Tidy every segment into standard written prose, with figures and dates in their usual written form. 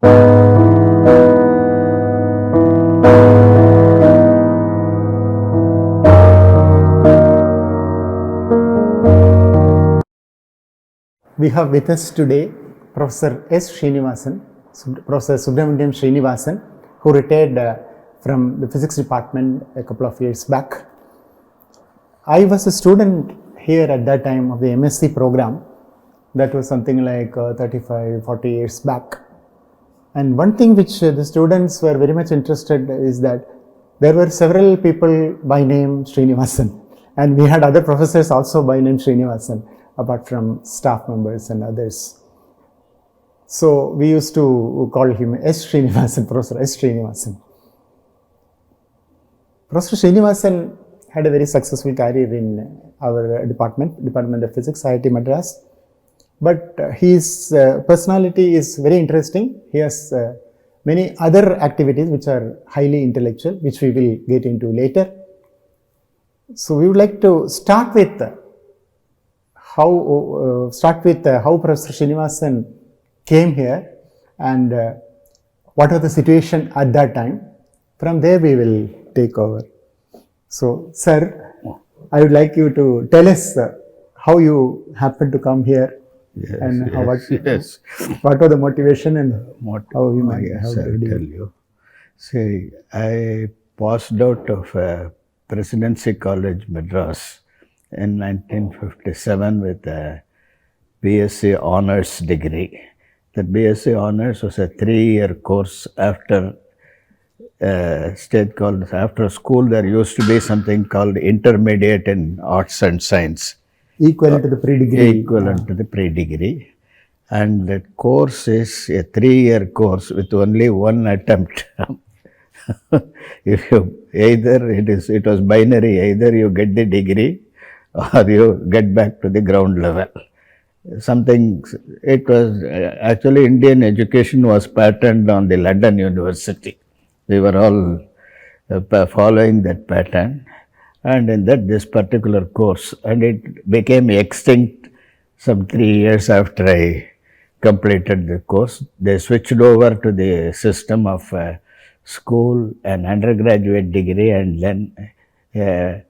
We have with us today Professor S. Srinivasan, Professor Srinivasan, who retired from the physics department a couple of years back. I was a student here at that time of the MSc program. That was something like 35-40 years back. And one thing which the students were very much interested is that there were several people by name Srinivasan, and we had other professors also by name Srinivasan, apart from staff members and others. So we used to call him S. Srinivasan, Professor S. Srinivasan. Professor Srinivasan had a very successful career in our Department of Physics, IIT Madras. But his personality is very interesting. He has many other activities which are highly intellectual, which we will get into later. So we would like to start with how Professor Srinivasan came here and what was the situation at that time. From there we will take over. So, sir, I would like you to tell us how you happened to come here. Yes, And what was the motivation and how you might I'll tell you. See, I passed out of Presidency College, Madras in 1957 with a BSc Honours degree. That BSc Honours was a 3-year course after state college. After school, there used to be something called Intermediate in Arts and Science. Equivalent to the pre-degree. Equivalent to the pre-degree. And that course is a 3-year course with only one attempt. If you it was binary, either you get the degree or you get back to the ground level. It was actually Indian education was patterned on the London University. We were all following that pattern. And in this particular course, and it became extinct some 3 years after I completed the course. They switched over to the system of school, an undergraduate degree, and then a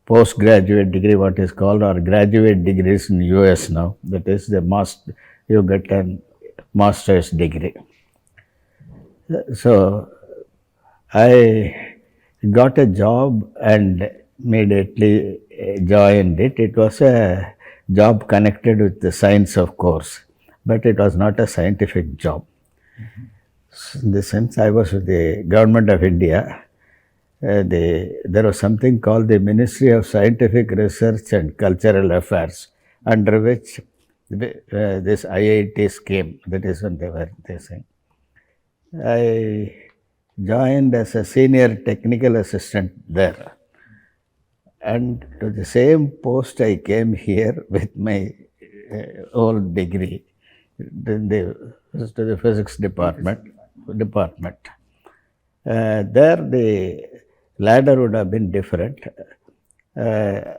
postgraduate degree, what is called, or graduate degrees in US now. That is you get a master's degree. So I got a job and immediately joined it. It was a job connected with the science, of course, but it was not a scientific job. In the sense, I was with the Government of India. There was something called the Ministry of Scientific Research and Cultural Affairs, under which this IITs came. That is when they were saying. I joined as a senior technical assistant there. And to the same post I came here with my old degree to the physics department. There the ladder would have been different. I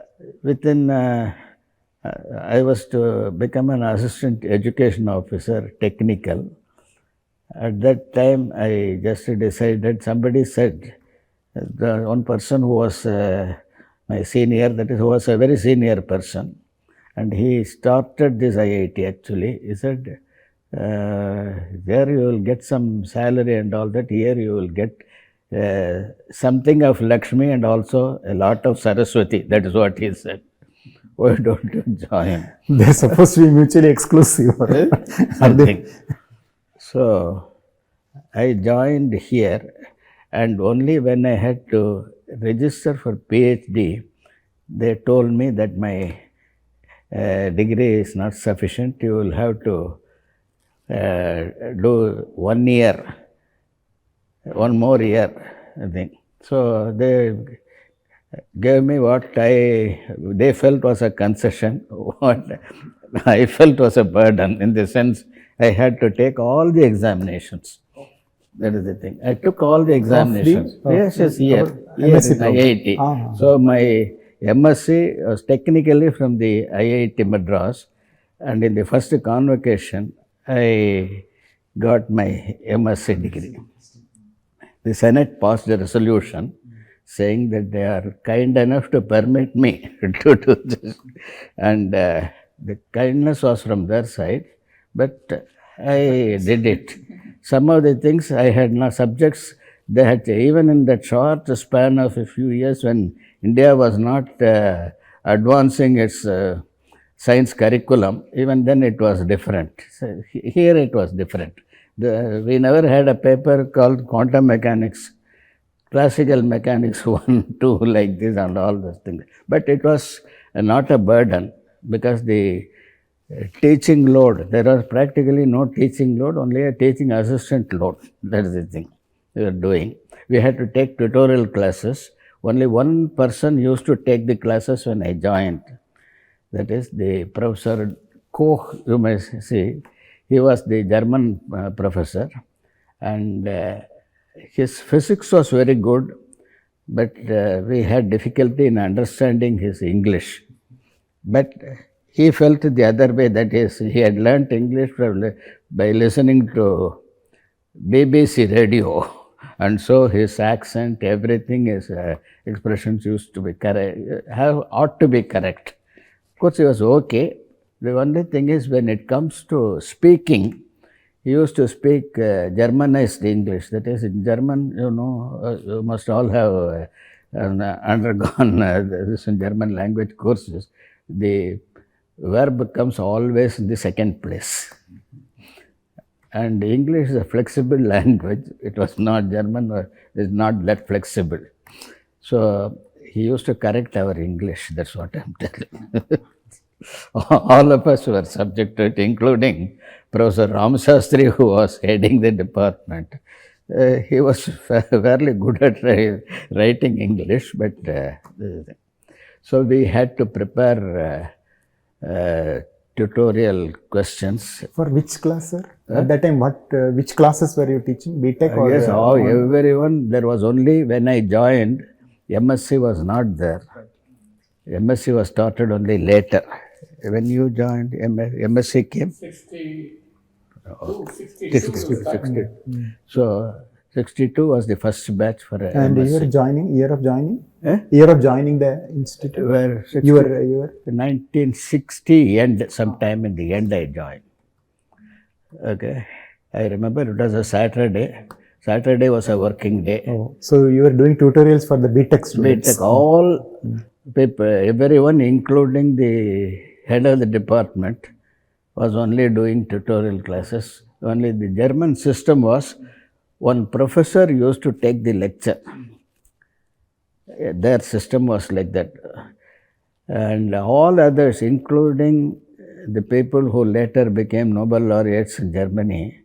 was to become an assistant education officer, technical. At that time, I just decided, somebody said, the one person who was my senior, that is, who was a very senior person, and he started this IIT actually. He said, there you will get some salary and all that. Here you will get something of Lakshmi and also a lot of Saraswati. That is what he said. Why don't you join? They're supposed to be mutually exclusive. So I joined here, and only when I had to register for PhD, they told me that my degree is not sufficient. You will have to do 1 year, one more year, I think. So they gave me what they felt was a concession, what I felt was a burden, in the sense I had to take all the examinations. That is the thing. I took all the examinations. Yes, here in IIT. So my MSc was technically from the IIT Madras, and in the first convocation, I got my MSc degree. The Senate passed a resolution saying that they are kind enough to permit me to do this. And the kindness was from their side, but I did it. Some of the things I had no subjects, they had even in that short span of a few years when India was not advancing its science curriculum, even then it was different. So here it was different. We never had a paper called quantum mechanics, classical mechanics 1, 2, like this and all those things. But it was not a burden because the teaching load, there was practically no teaching load, only a teaching assistant load. That is the thing we were doing. We had to take tutorial classes. Only one person used to take the classes when I joined. That is the Professor Koch, you may see. He was the German professor, and his physics was very good, but we had difficulty in understanding his English. But he felt the other way, that is, he had learnt English by listening to BBC radio, and so his accent, everything, his expressions used to be correct, ought to be correct. Of course, he was okay. The only thing is, when it comes to speaking, he used to speak Germanized English. That is, in German, you must all have undergone this in German language courses. The verb comes always in the second place. And English is a flexible language. It was not, German is not that flexible. So he used to correct our English, that's what I'm telling. All of us were subject to it, including Professor Ramshastri, who was heading the department. He was fairly good at writing English, but so we had to prepare tutorial questions. For which class, sir? At that time, which classes were you teaching? BTech or? Yes, everyone. There was only, when I joined, MSc was not there. MSc was started only later. When you joined, MSc came? 62. So, 62 was the first batch for And MSc. year of joining? Eh? Year of joining the institute? Where You were? 1960 end, sometime in the end I joined. Okay. I remember it was a Saturday. Saturday was a working day. Oh, so you were doing tutorials for the BTech students? BTech, all people, everyone, including the head of the department, was only doing tutorial classes. Only the German system was, one professor used to take the lecture. Their system was like that. And all others, including the people who later became Nobel laureates in Germany,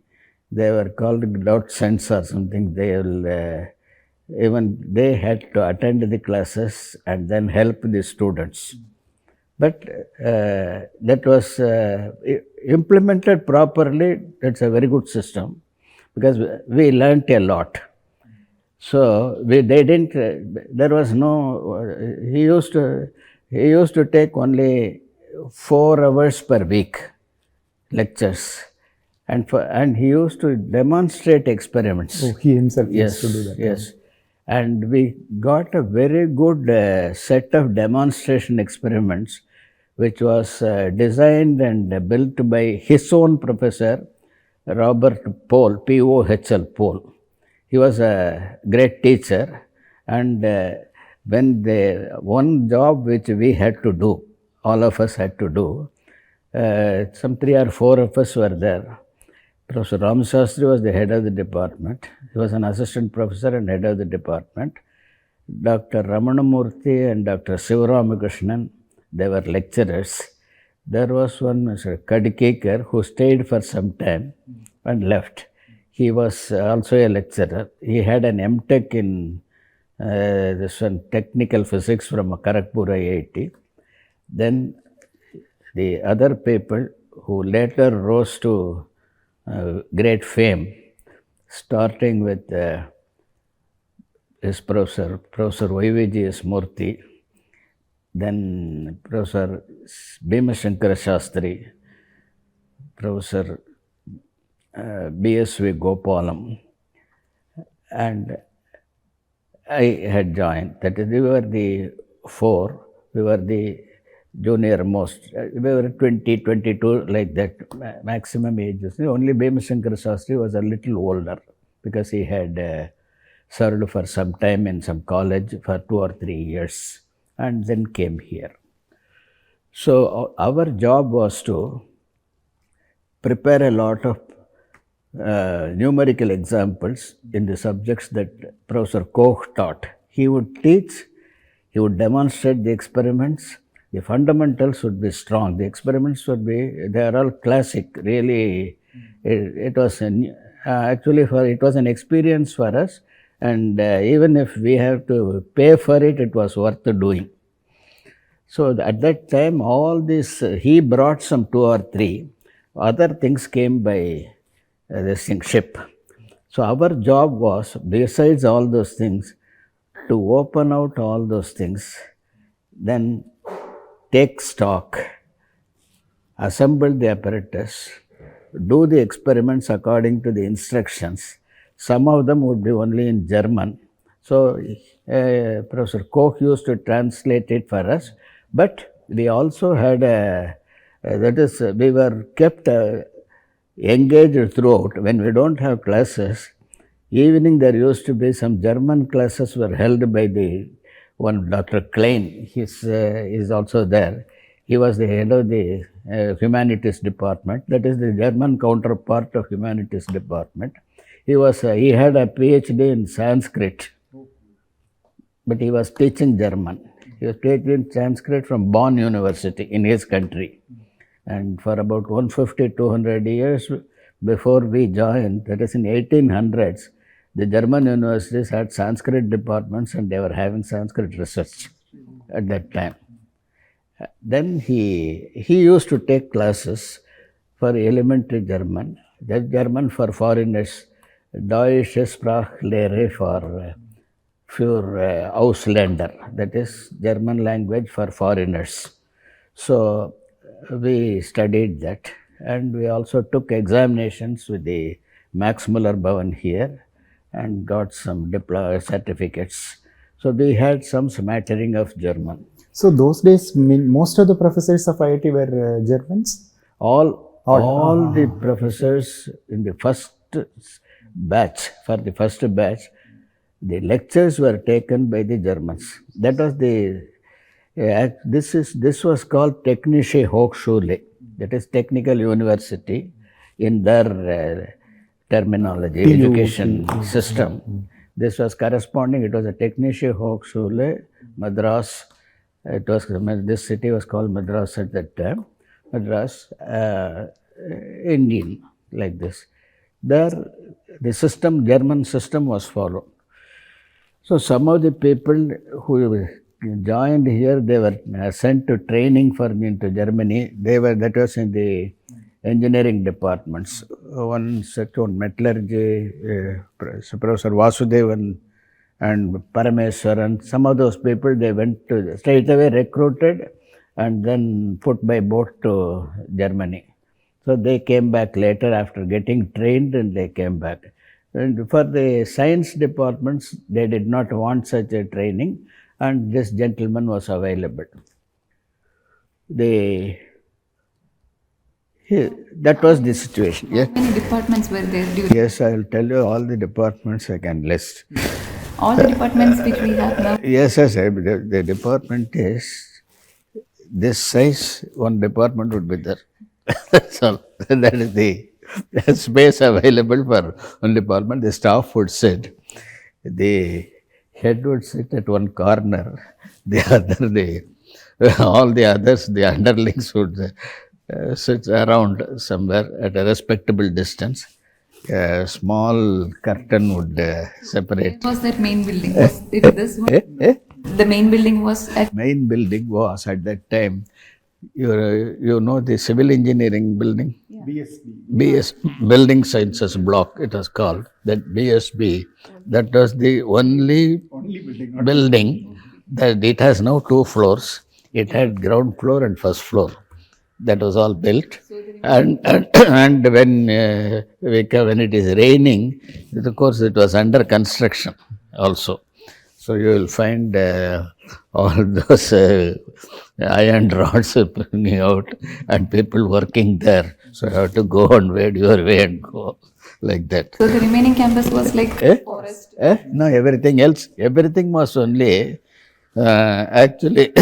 they were called Dozents or something. Even they had to attend the classes and then help the students. But that was implemented properly. That's a very good system because we learnt a lot. So there was no, he used to take only 4 hours per week lectures. And he used to demonstrate experiments. Oh, he himself used to do that. Yes. And we got a very good set of demonstration experiments, which was designed and built by his own professor, Robert Pohl, P-O-H-L, Pohl. He was a great teacher. And when one job which we had to do, all of us had to do, some 3 or 4 of us were there. Professor Ramshastri was the head of the department. He was an assistant professor and head of the department. Dr. Ramanamurthy and Dr. Sivaramakrishnan, they were lecturers. There was one Mr. Kadikekar who stayed for some time and left. He was also a lecturer. He had an MTech in this one, technical physics from Kharagpur IIT. Then the other people who later rose to great fame, starting with his Professor YVGS Murthy, then Professor Bhimashankara Shastri, Professor BSV Gopalam, and I had joined. That is, we were the four, we were the junior most. We were 20, 22, like that, maximum ages. Only Bhemashankar Sastri was a little older because he had served for some time in some college for 2 or 3 years and then came here. So our job was to prepare a lot of numerical examples in the subjects that Professor Koch taught. He would teach, he would demonstrate the experiments, the fundamentals would be strong, the experiments would be, they are all classic, really. It was it was an experience for us, and even if we have to pay for it, it was worth doing. So at that time, all this, he brought some 2 or 3, other things came by this ship. So our job was, besides all those things, to open out all those things, then take stock, assemble the apparatus, do the experiments according to the instructions. Some of them would be only in German. So Professor Koch used to translate it for us, but we also had we were kept engaged throughout. When we don't have classes, evening there used to be some German classes were held by the one Dr. Klein. He's also there. He was the head of the humanities department. That is the German counterpart of humanities department. He had a PhD in Sanskrit, but he was teaching German. He was teaching Sanskrit from Bonn University in his country. And for about 150-200 years before we joined, that is in 1800s, the German universities had Sanskrit departments and they were having Sanskrit research at that time. Then he used to take classes for elementary German, that German for foreigners, Deutsche Sprachlehre für Ausländer, that is German language for foreigners. So we studied that, and we also took examinations with the Max Muller Bhavan here and got some certificates. So we had some smattering of German. So those days, most of the professors of IIT were Germans? All the professors in the first batch, the lectures were taken by the Germans. That was this was called Technische Hochschule, that is technical university in their terminology, education system. This was corresponding, it was a Technische Hochschule, Madras. This city was called Madras at that time. Madras, Indian, like this. There, the German system was followed. So some of the people who joined here, they were sent to training into Germany. That was in the engineering departments. One section, metallurgy, Professor Vasudevan and Parameswaran, some of those people, they went straight away recruited and then put by boat to Germany. So they came back later after getting trained, and they came back. And for the science departments, they did not want such a training, and this gentleman was available. That was the situation. How many departments were there? Yes, I will tell you all the departments I can list. All the departments which we have now? Yes, the department is this size, one department would be there. That's all. That is the space available for one department. The staff would sit. The head would sit at one corner. All the others, the underlings would sit around somewhere at a respectable distance. A small curtain would separate. What was that main building? Was it this one? The main building was at... Main building was at that time, you know the civil engineering building? Yeah. BS, Building Sciences Block, it was called. That BSB, that was the only building that it has now 2 floors. It had ground floor and first floor. That was all built. And when it is raining, of course, it was under construction also. So you will find all those iron rods bringing out and people working there. So you have to go and wade your way and go like that. So the remaining campus was like forest. No, everything was only, actually,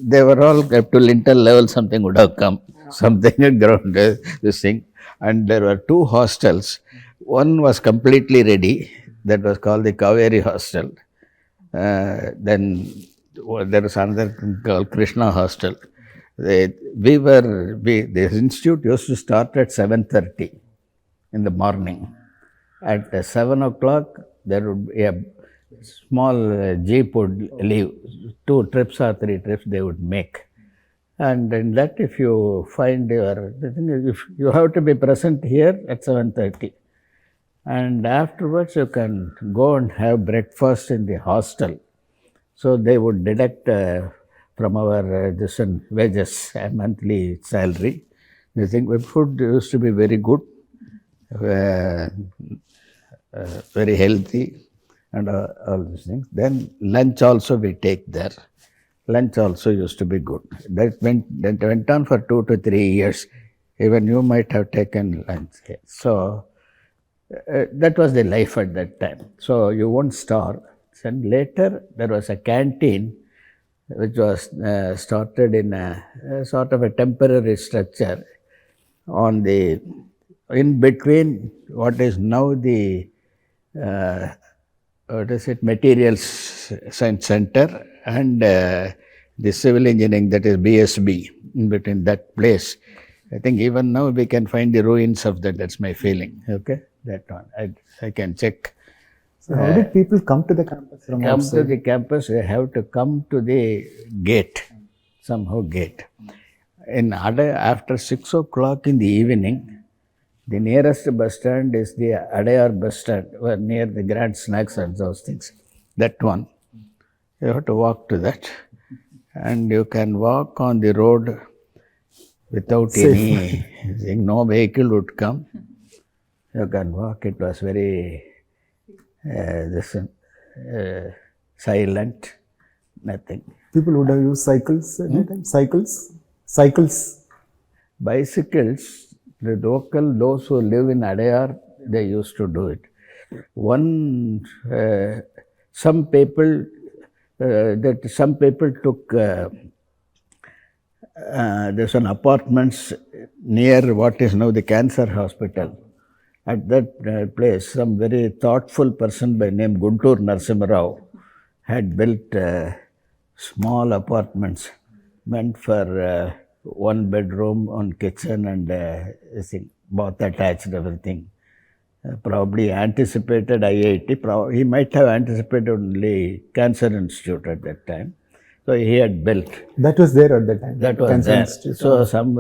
they were all up to lintel level, something would have come, something at ground, this thing. And there were two hostels. One was completely ready, that was called the Kaveri hostel. Then there was another thing called Krishna hostel. This institute used to start at 7:30 in the morning. At 7 o'clock, there would be a small jeep would leave. 2 trips or 3 trips they would make. And in that, if you find the thing is, if you have to be present here at 7:30. And afterwards, you can go and have breakfast in the hostel. So they would deduct from our wages, a monthly salary. I think food used to be very good, very healthy, and all these things. Then lunch also we take there. Lunch also used to be good. That went on for 2 to 3 years. Even you might have taken lunch here. So that was the life at that time. So you won't starve. And later there was a canteen which was started in a sort of a temporary structure in between what is now the Materials Science Center and the Civil Engineering, that is BSB, in between that place. I think even now we can find the ruins of that. That's my feeling. Okay, that one. I can check. So how did people come to the campus from outside? To the campus, they have to come to the gate, somehow gate. After 6 o'clock in the evening, the nearest bus stand is the Adayar bus stand, near the Grand Snacks and those things. That one. You have to walk to that. And you can walk on the road without anything. No vehicle would come. You can walk. It was very silent, nothing. People would have used cycles at that time? Cycles? Bicycles, the local, those who live in Adayar, they used to do it. Some people took, there's an apartments near what is now the cancer hospital. At that place, some very thoughtful person by name Guntur Narasimha had built small apartments meant for 1 bedroom, 1 kitchen and bath attached, everything. Probably anticipated IIT. He might have anticipated only Cancer Institute at that time. So he had built. That was there at that time? That was Cancer there. Institute. So some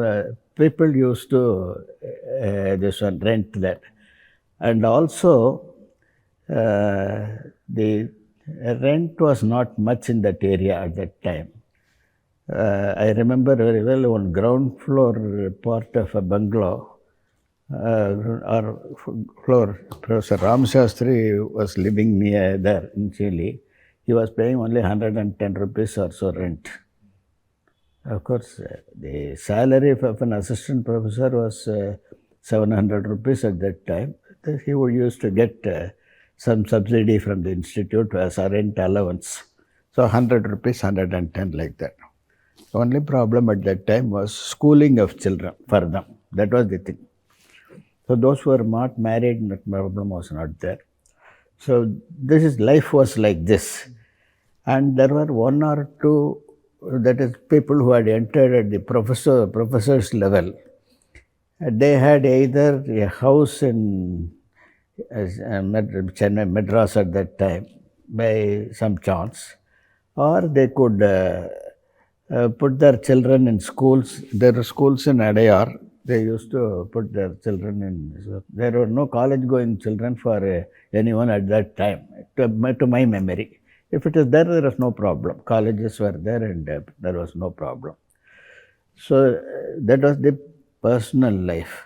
people used to rent that. And also, the rent was not much in that area at that time. I remember very well one ground floor part of a bungalow, or floor, Professor Ram Shastri was living near there in Chile. He was paying only 110 rupees or so rent. Of course, the salary of an assistant professor was 700 rupees at that time. He used to get some subsidy from the institute as a rent allowance. So 100 rupees, 110 like that. The only problem at that time was schooling of children for them. That was the thing. So those who were not married, that problem was not there. So life was like this. And there were 1 or 2, that is, people who had entered at the professor's level. They had either a house in Chennai, Madras at that time, by some chance, or they could put their children in schools. There were schools in Adayar. They used to put their children in. There were no college-going children for anyone at that time, to my memory. If it is there, there was no problem. Colleges were there and there was no problem. So that was the personal life.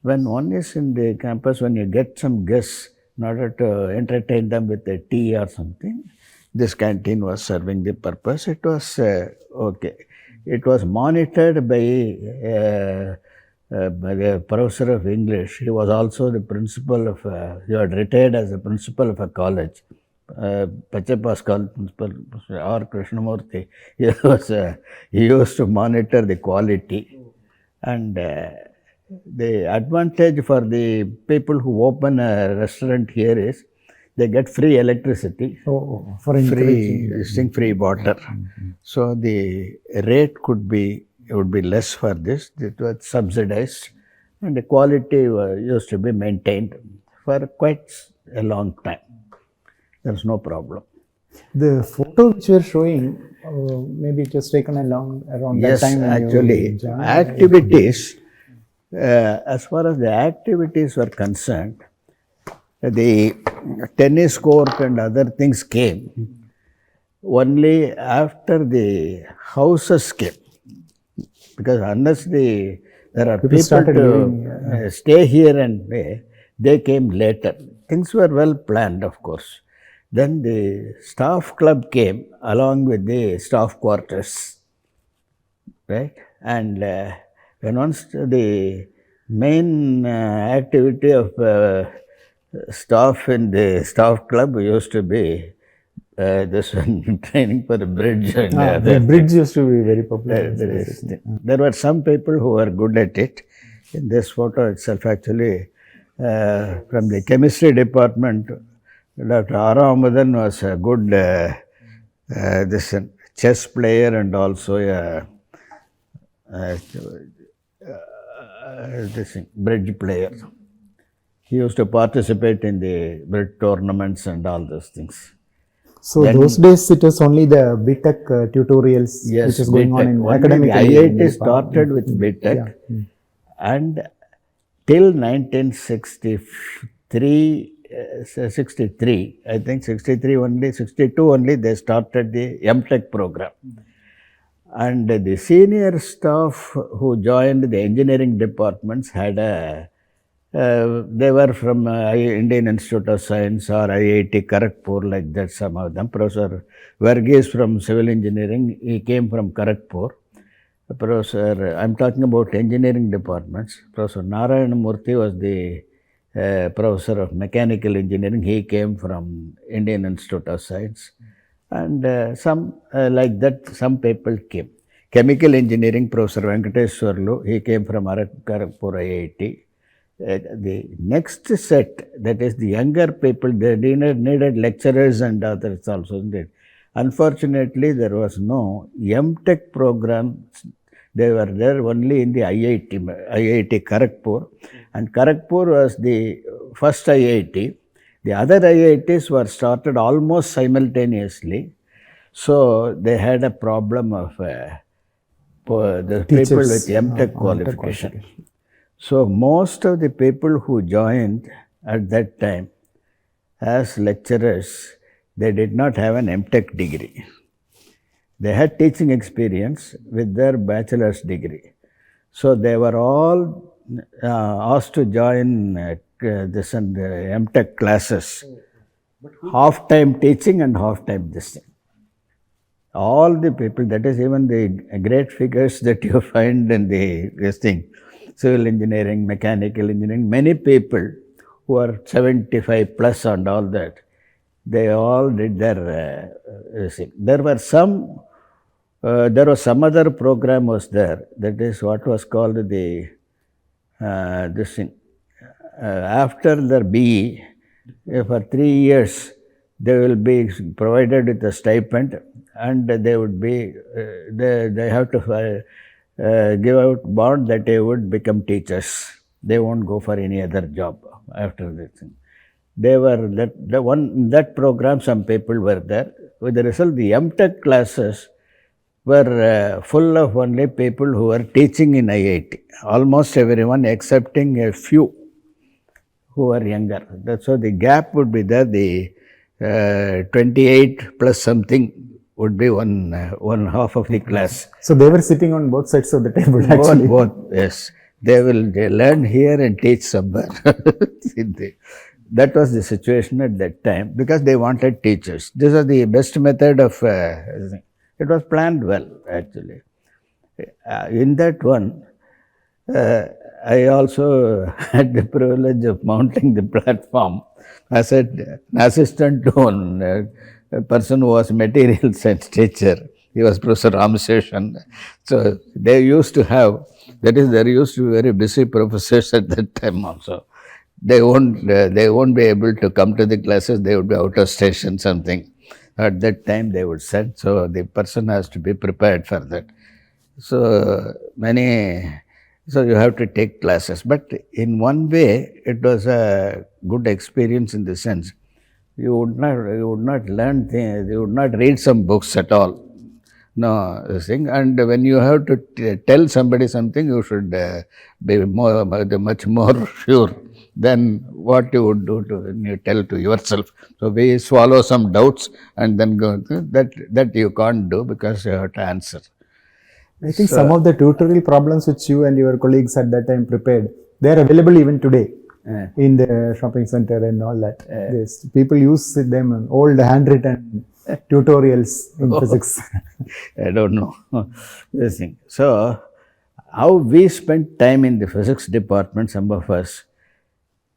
When one is in the campus, when you get some guests in order to entertain them with a tea or something, this canteen was serving the purpose. It was okay. It was monitored by the professor of English. He was also the principal of, he had retired as the principal of a college. Pachapa's college principal, R. Krishnamurti. He used to monitor the quality. And the advantage for the people who open a restaurant here is they get free electricity, for free water. So the rate would be less for this. It was subsidized, and the quality used to be maintained for quite a long time. There's no problem. The photo which you are showing, maybe it was taken around that time. Yes, actually, activities. As far as the activities were concerned, the tennis court and other things came only after the houses came. Because unless there are people to stay here and they came later. Things were well planned, of course. Then the staff club came along with the staff quarters, right? And when once the main activity of staff in the staff club used to be this one, training for the bridge. And the bridge used to be very popular. There were some people who were good at it. In this photo itself, actually, from the chemistry department, Dr. Aramudan was a good this chess player and also this bridge player. He used to participate in the bridge tournaments and all those things. So then, those days it was only the BTech tutorials which is going on in academic. IIT started with BTech and till 1963, I think 63 only, 62 only they started the MTech program. And the senior staff who joined the engineering departments had they were from Indian Institute of Science or IIT Kharagpur, like that, some of them. Professor Varghese from Civil Engineering, he came from Kharagpur. Professor, I'm talking about engineering departments. Professor Narayana Murthy was the professor of mechanical engineering. He came from Indian Institute of Science. And some like that, some people came. Chemical engineering, Professor Venkateswarlu, he came from Kharagpur IIT. The next set, that is the younger people, they needed lecturers and others also. Unfortunately, there was no MTech program. They were there only in the IIT Kharagpur. And Kharagpur was the first IIT. The other IITs were started almost simultaneously. So they had a problem of the people with MTech qualification. So most of the people who joined at that time as lecturers, they did not have an MTech degree. They had teaching experience with their bachelor's degree. So they were all asked to join this and the MTech classes, half-time teaching and half-time this thing. All the people, that is even the great figures that you find in this thing, civil engineering, mechanical engineering, many people who are 75 plus and all that, they all did their thing. There was some other program was there, that is what was called the this thing. After their BE, for 3 years, they will be provided with a stipend, and they would be, they have to give out bond that they would become teachers. They won't go for any other job after this thing. They were that program, some people were there. With the result, the MTech classes were full of only people who were teaching in IIT. Almost everyone, excepting a few who were younger. So the gap would be there. The 28 plus something would be one half of the class. So they were sitting on both sides of the table actually. Both, yes. They learn here and teach somewhere. That was the situation at that time because they wanted teachers. This was the best method of, it was planned well actually. In that one, I also had the privilege of mounting the platform as an assistant to a person who was material science teacher. He was Professor Ramseshan. So they used to have, that is, there used to be very busy professors at that time also. They won't be able to come to the classes, they would be out of station, something. At that time they would send, so the person has to be prepared for that. So so you have to take classes. But in one way, it was a good experience in the sense, you would not learn things, you would not read some books at all. No, this thing. And when you have to tell somebody something, you should be much more sure than what you would do when you tell to yourself. So we swallow some doubts and then go, that you can't do because you have to answer. I think some of the tutorial problems which you and your colleagues at that time prepared, they are available even today in the shopping center and all that. People use them in old handwritten tutorials in physics. I don't know this thing. So how we spent time in the physics department, some of us,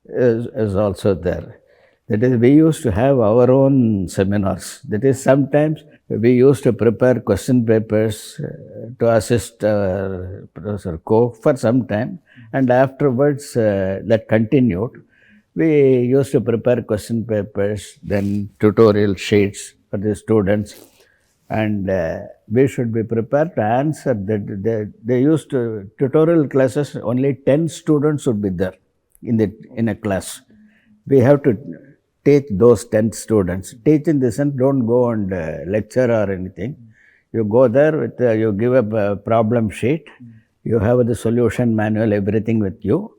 is also there. That is, we used to have our own seminars. That is, sometimes we used to prepare question papers to assist Professor Koch for some time, and afterwards that continued. We used to prepare question papers, then tutorial sheets for the students, and we should be prepared to answer. They used to, tutorial classes, only 10 students would be there in a class. We have to teach those 10 students. Teach in the sense, don't go and lecture or anything. You go there with, you give a problem sheet, you have the solution manual, everything with you,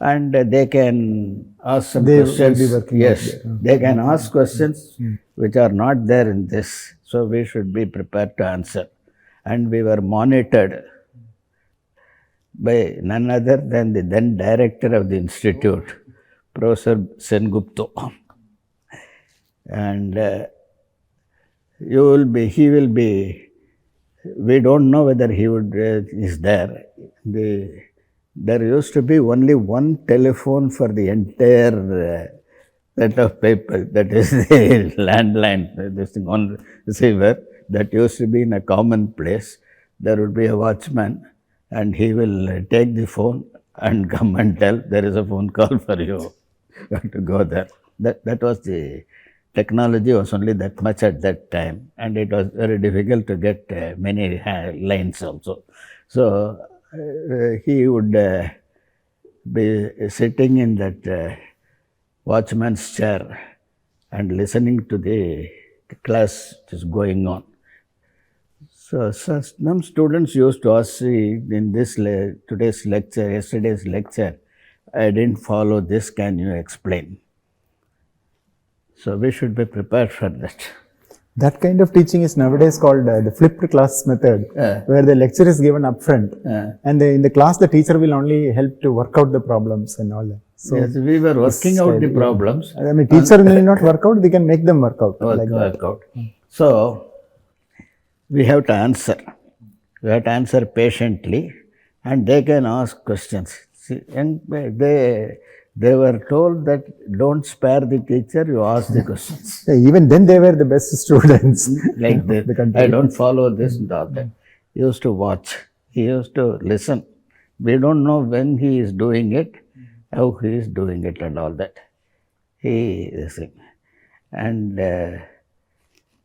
and they can ask some questions. Yes, they can ask questions which are not there in this. So we should be prepared to answer. And we were monitored by none other than the then director of the institute, Professor Sengupta. And he will be, we don't know whether he is there. There used to be only one telephone for the entire set of people, that is the landline, this thing on receiver, that used to be in a common place. There would be a watchman and he will take the phone and come and tell, there is a phone call for you. You have to go there. That was the technology, was only that much at that time, and it was very difficult to get many lines also. So he would be sitting in that watchman's chair and listening to the class which is going on. So some students used to ask, in this yesterday's lecture, I didn't follow this, can you explain? So we should be prepared for that. That kind of teaching is nowadays called the flipped class method, where the lecture is given upfront, and in the class the teacher will only help to work out the problems and all that. So yes, we were working out the problems. I mean, teacher may not work out; they can make them work out. So we have to answer. We have to answer patiently, and they can ask questions. See, and they were told that don't spare the teacher, you ask the questions. Even then they were the best students. Like that. I don't follow this and all that. He used to watch. He used to listen. We don't know when he is doing it, how he is doing it and all that. And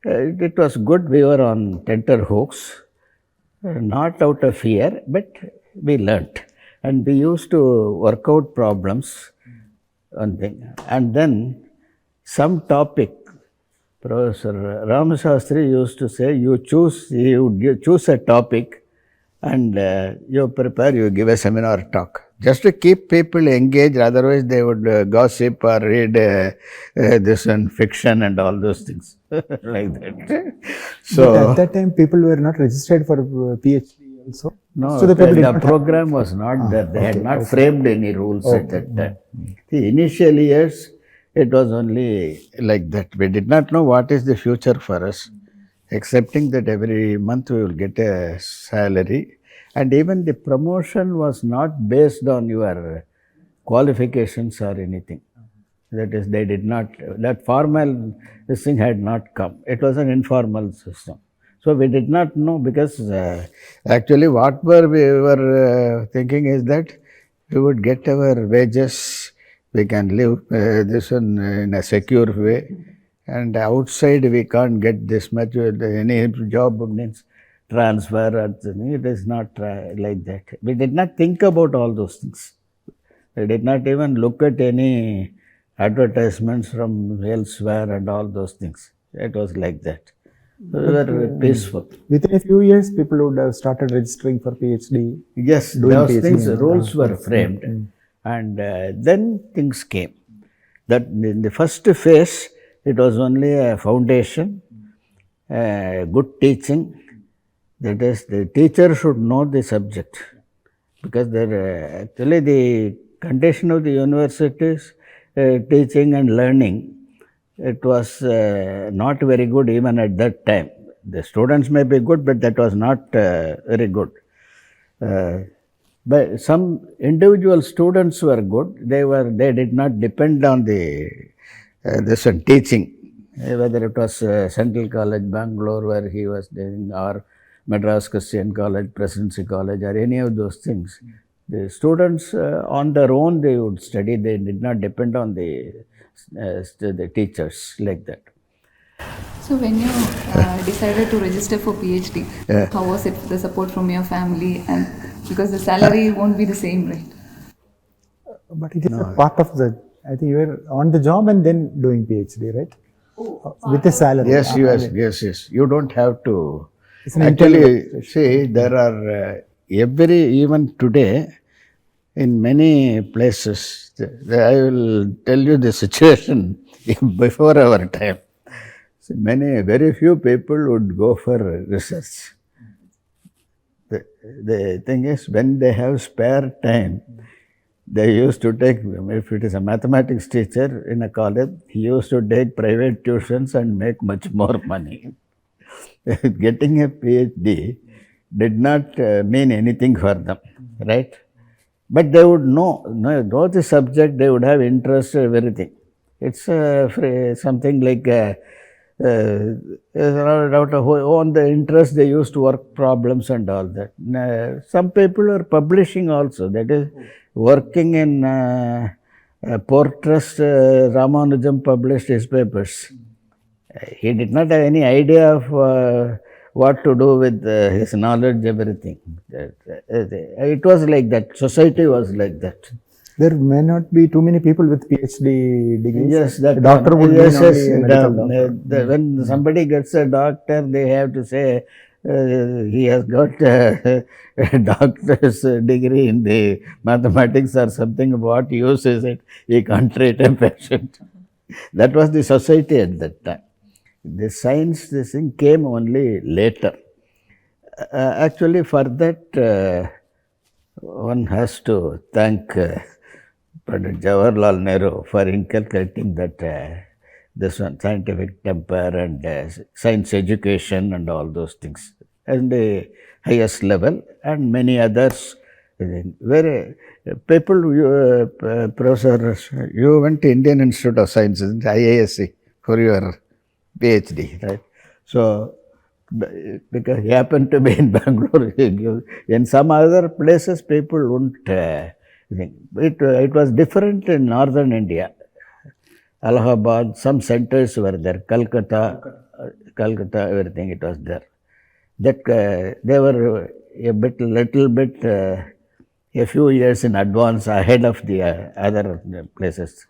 it was good. We were on tenterhooks, not out of fear, but we learnt. And we used to work out problems. And then some topic, Professor Ramashastri used to say, you choose a topic and you prepare, you give a seminar talk. just to keep people engaged, otherwise they would gossip or read this and fiction and all those things like that. So, but at that time, people were not registered for PhD also. no, So the people did the not program was not there. They had not framed any rules at that time. The initial years, it was only like that. We did not know what is the future for us, excepting that every month we will get a salary. And even the promotion was not based on your qualifications or anything. That is, they did not, that formal, this thing had not come. It was an informal system. So we did not know, because actually what we were thinking is that we would get our wages, we can live this one in a secure way, and outside we can't get this much. Any job means transfer or something. It is not like that. We did not think about all those things. We did not even look at any advertisements from elsewhere and all those things. It was like that. We were peaceful. Within a few years, people would have started registering for PhD. Yes, those things, rules were framed, and then things came. That in the first phase, it was only a foundation, good teaching. That is, the teacher should know the subject, because actually the condition of the universities, teaching and learning, it was not very good even at that time. The students may be good, but that was not very good. But some individual students were good. They did not depend on the this one, teaching, whether it was Central College, Bangalore, where he was doing, or Madras Christian College, Presidency College, or any of those things. The students on their own, they would study. They did not depend on the teachers like that. So when you decided to register for PhD, how was it, the support from your family? And because the salary won't be the same, right? But it is a part of the, I think you were on the job and then doing PhD, right? With a salary. Yes. You don't have to. It's an Actually, see, there are even today, in many places, I will tell you the situation before our time. Very few people would go for research. The thing is, when they have spare time, they used to take, if it is a mathematics teacher in a college, he used to take private tuitions and make much more money. Getting a PhD did not mean anything for them, right? But they would know the subject, they would have interest in everything. It's something like on the interest, they used to work problems and all that. Some people are publishing also, that is, working in Port Trust, Ramanujam published his papers. He did not have any idea of what to do with his knowledge, everything. It was like that. Society was like that. There may not be too many people with PhD degrees. Yes, that doctor would be only a medical doctor. When somebody gets a doctor, they have to say he has got a doctor's degree in the mathematics or something. What use is it? He can't treat a patient. That was the society at that time. The science, this thing came only later. Actually, for that, one has to thank Pandit Jawaharlal Nehru for inculcating that this one, scientific temper and science education and all those things at the highest level, and many others. Where people, Professor, you went to Indian Institute of Sciences, IISc, for your PhD, right? So, because he happened to be in Bangalore, in some other places people wouldn't think. It was different in northern India. Allahabad, some centers were there, Calcutta, everything, it was there. That they were a few years in advance, ahead of the other places.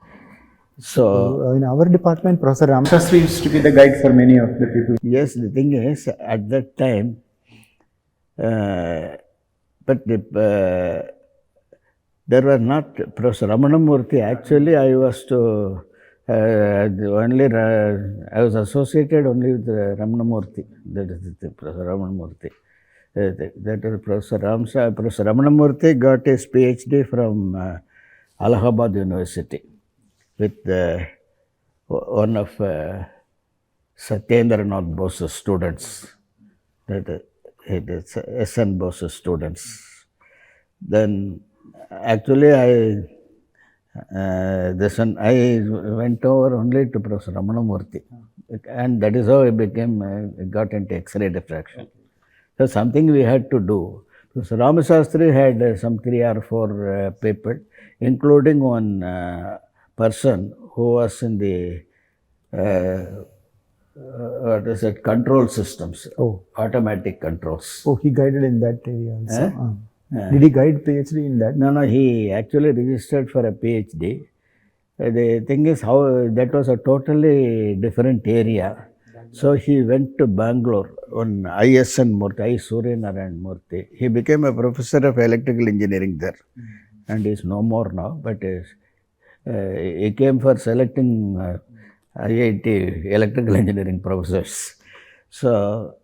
So, in our department, Professor Ramshastri used to be the guide for many of the people. Yes, the thing is, at that time, but There were not Professor Ramanamurthy. Actually, I was to I was associated only with Ramanamurthy. That is Professor Ramanamurthy. That is Professor Ramsa. Professor Ramanamurthy got his PhD from Allahabad University with one of Satyendranath Bose's students. That it is S.N. Bose's students. Then actually I went over only to Professor Ramanamurthy, and that is how I got into X-ray diffraction. So something we had to do. Professor Ramasastri had some 3 or 4 people, including one person who was in the control systems, automatic controls. Oh, he guided in that area also. Did he guide PhD in that? No, he actually registered for a PhD. The thing is how that was a totally different area. So he went to Bangalore on ISN Murthy, I. Suryanarayan Murthy. He became a professor of electrical engineering there, and is no more now. But he came for selecting IIT electrical engineering professors. So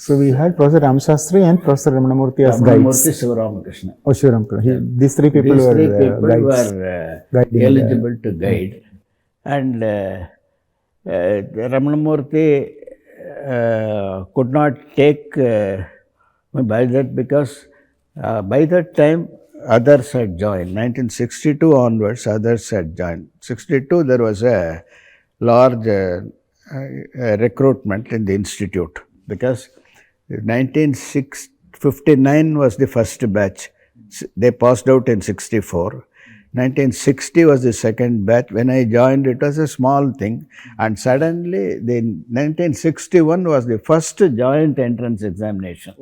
we had Professor Ramsastri and Professor Ramanamurthy as guides. Ramanamurthy, Sivaramakrishna. Oh, Sivaramakrishna. These 3 people were eligible to guide. And Ramanamurthy could not take by that because by that time others had joined. 1962 onwards, others had joined. 62 there was a large recruitment in the institute because 1959 was the first batch. They passed out in 64. 1960 was the second batch. When I joined, it was a small thing, and suddenly the 1961 was the first joint entrance examination.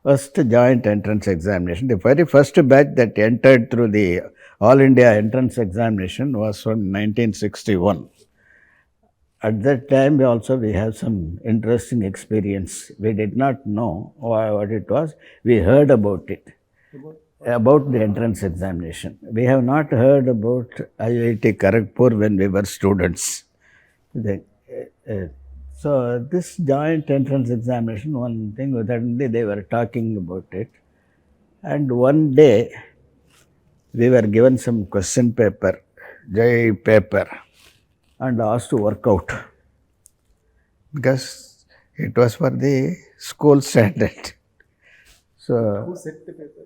The very first batch that entered through the All India entrance examination was from 1961. At that time we have some interesting experience. We did not know what it was. We heard about it, about the entrance examination. We have not heard about IIT Kharagpur when we were students. So this joint entrance examination, one thing, suddenly they were talking about it. And one day we were given some question paper, JEE paper, and asked to work out because it was for the school standard. So who set the paper?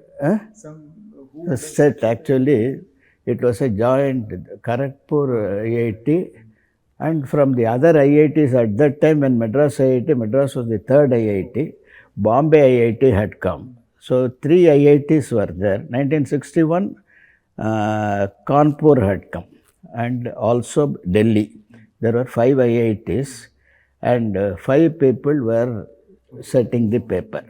Actually, it was a joint Kharagpur IIT, and from the other IITs at that time when Madras was the 3rd IIT, Bombay IIT had come. So 3 IITs were there. 1961, Kanpur had come, and also Delhi. There were 5 IITs, and 5 people were setting the paper.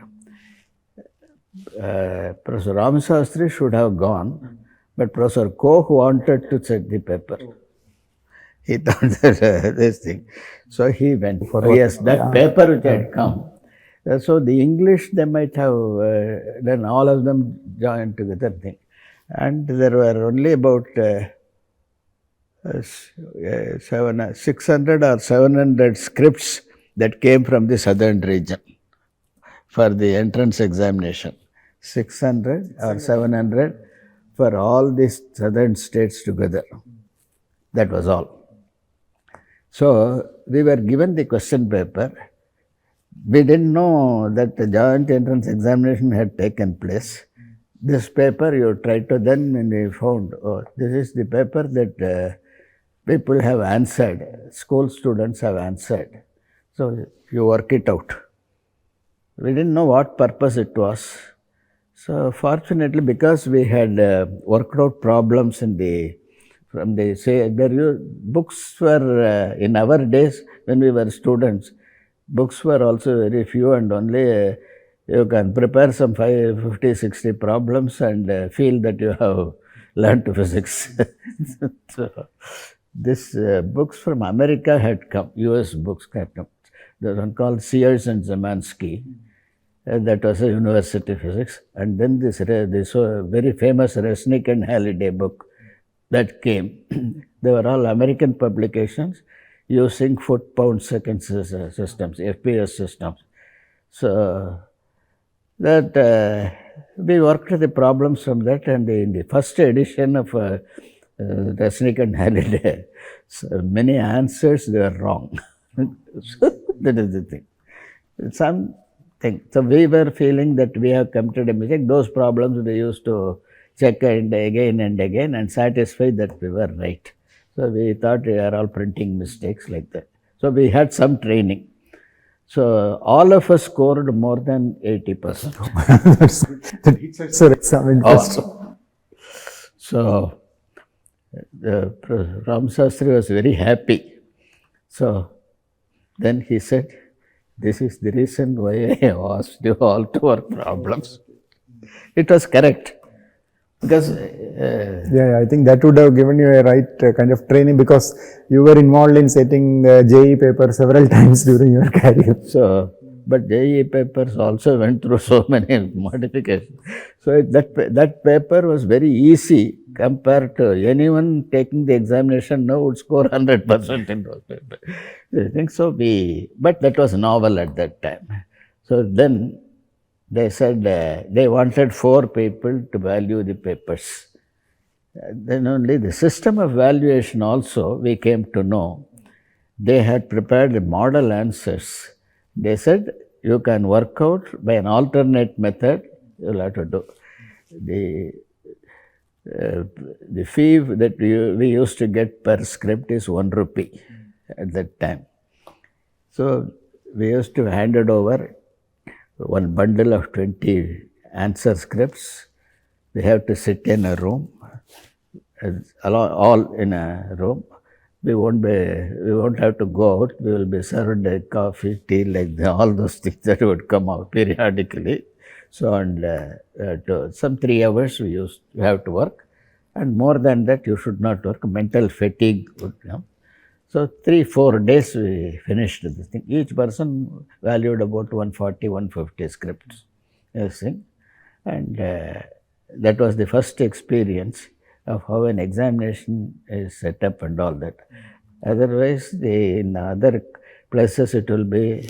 Professor Ramasastri should have gone, but Professor Koch wanted to set the paper. He thought that this thing. So he went. Yes, that paper which had come. So the English, they might have, then all of them joined together thing. And there were only about 600 or 700 scripts that came from the southern region for the entrance examination. 600 or 700 for all these southern states together. That was all. So we were given the question paper. We didn't know that the joint entrance examination had taken place. This paper you try to, then when we found, oh, this is the paper that people have answered, school students have answered. So you work it out. We didn't know what purpose it was. So fortunately, because we had worked out problems in the, from the, say, books were, in our days when we were students, books were also very few, and only you can prepare some 50, 60 problems and feel that you have learned physics. So this books from America had come, US books had come. There was one called Sears and Zemansky. That was a university physics. And then this very famous Resnick and Halliday book that came. They were all American publications using foot-pound-second systems, FPS systems. So that we worked the problems from that, and in the first edition of Resnick and Halliday, so many answers they were wrong. So that is the thing. Something. So we were feeling that we have committed a mistake. Those problems we used to check and again and satisfy that we were right. So we thought we are all printing mistakes like that. So we had some training. So all of us scored more than 80%. That's good. The teachers are exam interest. So Ram Sastri was very happy. So then he said, "This is the reason why I have asked you all to work problems." It was correct. Because Yeah, I think that would have given you a right kind of training, because you were involved in setting the JEE paper several times during your career. so, but JEE papers also went through so many modifications. So that paper was very easy compared to anyone taking the examination now would score 100% in those papers. I think so. But that was novel at that time. So then they said they wanted 4 people to value the papers. Then only the system of valuation also we came to know. They had prepared the model answers. They said you can work out by an alternate method. You'll have to do the fee that we used to get per script is 1 rupee at that time. So we used to hand it over one bundle of 20 answer scripts. They have to sit in a room, all in a room. We won't have to go out. We will be served like coffee, tea, like all those things that would come out periodically. So, and some 3 hours we have to work, and more than that you should not work. Mental fatigue would come. So 3-4 days we finished this thing. Each person valued about 140-150 scripts. And that was the first experience of how an examination is set up and all that. Otherwise, in other places it will be,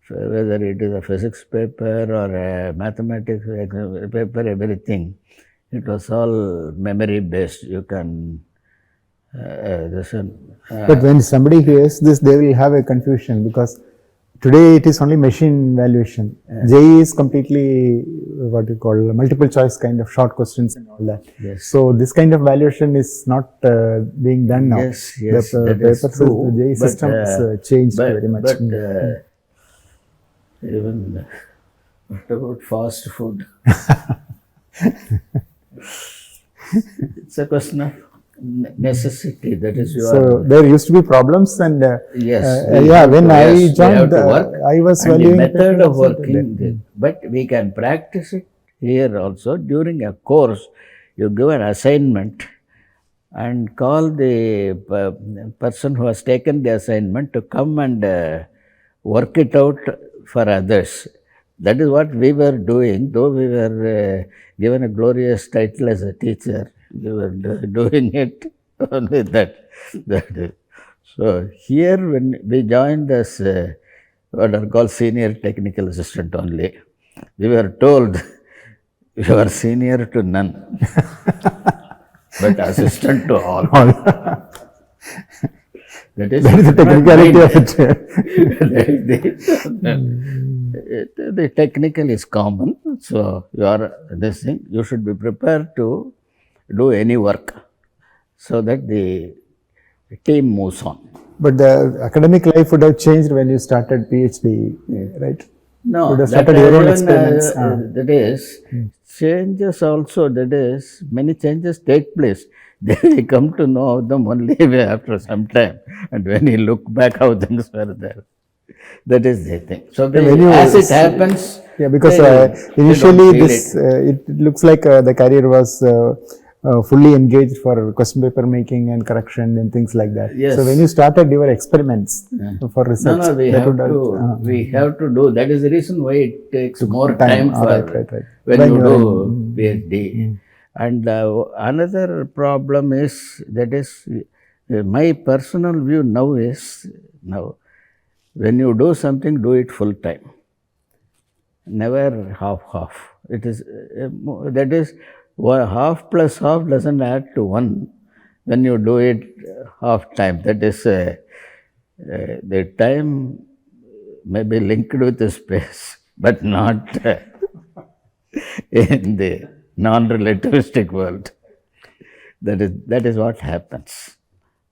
whether it is a physics paper or a mathematics paper, everything. It was all memory based. You can But when somebody hears this, they will have a confusion, because today it is only machine valuation. JEE is completely what you call multiple choice kind of short questions and all that. Yes. So this kind of valuation is not being done now. Yes, The the JEE system has changed very much. But even what about fast food? It's a question of necessity. That is your. So there used to be problems, and Yes. when I we have joined, to work, I was and the valuing method of papers working. But we can practice it here also during a course. You give an assignment and call the person who has taken the assignment to come and work it out for others. That is what we were doing, though we were given a glorious title as a teacher. We were doing it only that. So here when we joined as what are called senior technical assistant only, we were told you are senior to none, but assistant to all. That is the technicality of it. The technical is common, so you are this thing. You should be prepared to do any work, so that the team moves on. But the academic life would have changed when you started PhD, right? No, Would have that started your own even, experiments. that is changes also. That is many changes take place. They come to know of them only after some time, and when you look back how things were there. That is the thing. So as it happens, because initially this it looks like the career was fully engaged for question paper making and correction and things like that. Yes. So when you started your experiments for research, No, we that have would to. We have to do. That is the reason why it takes more time for right. when When you you are do PhD. And another problem is that is my personal view now when you do something, do it full time. Never half. It is that is half plus half doesn't add to one. When you do it half time, that is the time may be linked with the space, but not in the non-relativistic world. That is what happens,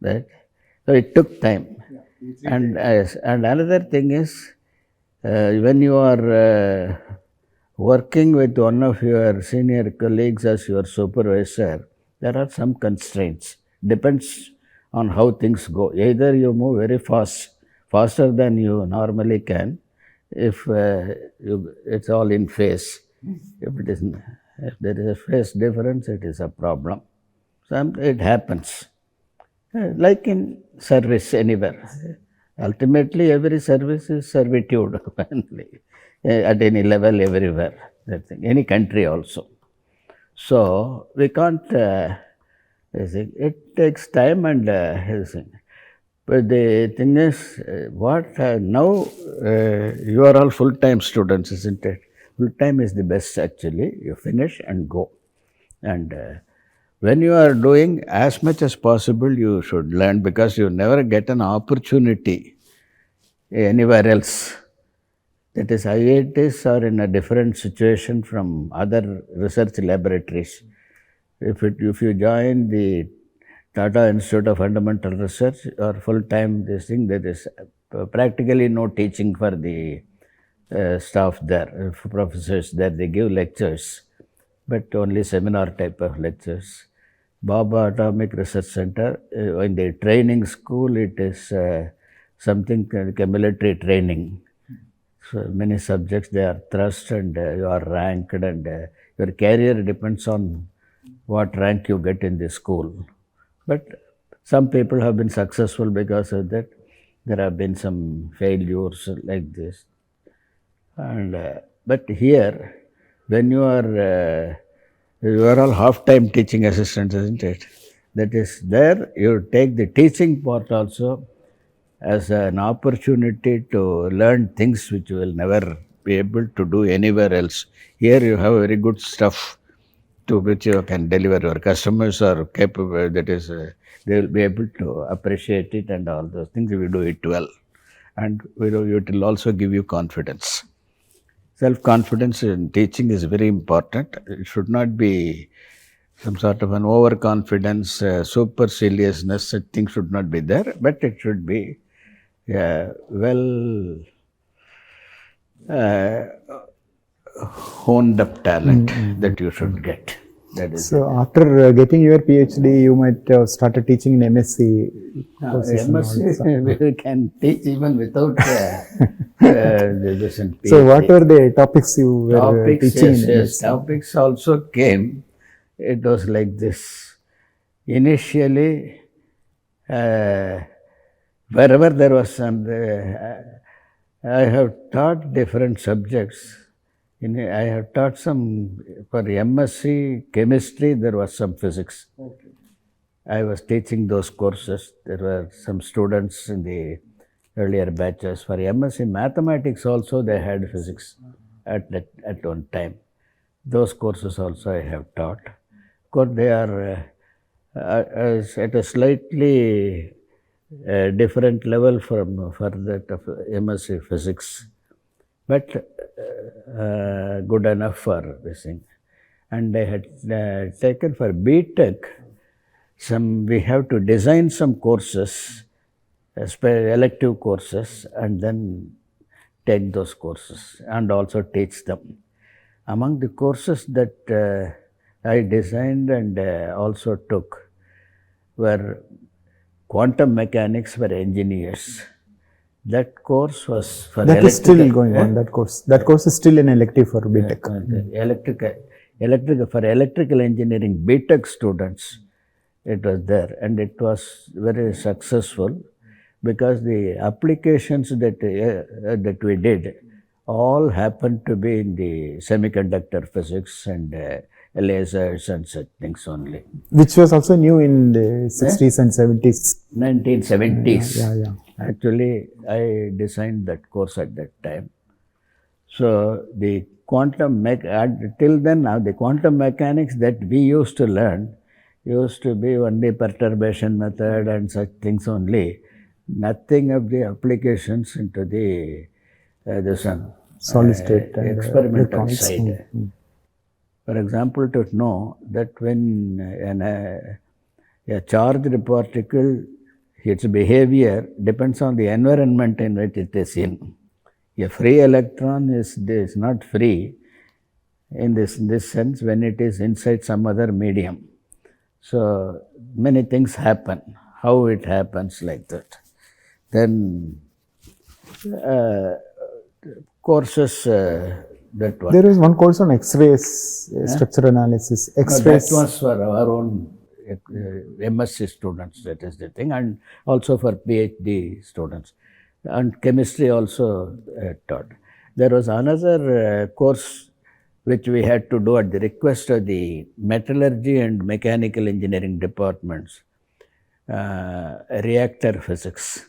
right? So it took time, and another thing is when you are working with one of your senior colleagues as your supervisor, there are some constraints. Depends on how things go. Either you move very fast, faster than you normally can, if it's all in phase. If there is a phase difference, it is a problem. It happens. Like in service anywhere. Ultimately, every service is servitude at any level, everywhere. That thing, any country also. So we can't. It takes time and but the thing is, now you are all full-time students, isn't it? Full-time is the best actually. You finish and go, and when you are doing as much as possible, you should learn because you never get an opportunity anywhere else. That is, IITs are in a different situation from other research laboratories. If you join the Tata Institute of Fundamental Research or full-time this thing, there is practically no teaching for the staff there, professors there. They give lectures, but only seminar type of lectures. Baba Atomic Research Center, in the training school, it is something like a military training. So many subjects they are thrust and you are ranked and your career depends on what rank you get in the school. But some people have been successful because of that. There have been some failures like this. And but here, when you are all half-time teaching assistants, isn't it? That is there. You take the teaching part also as an opportunity to learn things which you will never be able to do anywhere else. Here you have very good stuff to which you can deliver. Your customers are capable, that is, they will be able to appreciate it and all those things if you do it well. And it will also give you confidence. Self-confidence in teaching is very important. It should not be some sort of an overconfidence, superciliousness. Such things should not be there, but it should be well honed up talent that you should get. That is so after getting your PhD, you might have started teaching in MSc. MSc we can teach even without this PhD. So what were the topics you were teaching in MSc? Topics also came. It was like this. Initially, wherever there was some, I have taught different subjects. I have taught some, for MSc chemistry, there was some physics. Okay. I was teaching those courses. There were some students in the earlier batches. For MSc mathematics also, they had physics at one time. Those courses also I have taught. Of course, they are at a slightly different level from for that of MSc physics, but good enough for this thing. And I had taken for BTech, we have to design some courses, elective courses, and then take those courses and also teach them. Among the courses that I designed and also took were quantum mechanics for engineers. That course was for that is still going on, that course. That course is still an elective for BTech. for electrical engineering BTech students. It was there, and it was very successful because the applications that we did all happened to be in the semiconductor physics and lasers and such things only. Which was also new in the 60s and 70s. 1970s. Yeah. Actually, I designed that course at that time. So the till then, now the quantum mechanics that we used to learn used to be only perturbation method and such things only. Nothing of the applications into the Solid state and experimental electronics. side. For example, to know that when a charged particle, its behavior depends on the environment in which it is in. A free electron is not free in this sense when it is inside some other medium. So many things happen. How it happens like that. Then courses that one. There is one course on X-rays, structure analysis. X-rays. That was for our own MSc students, that is the thing, and also for PhD students. And chemistry also taught. There was another course which we had to do at the request of the metallurgy and mechanical engineering departments, reactor physics.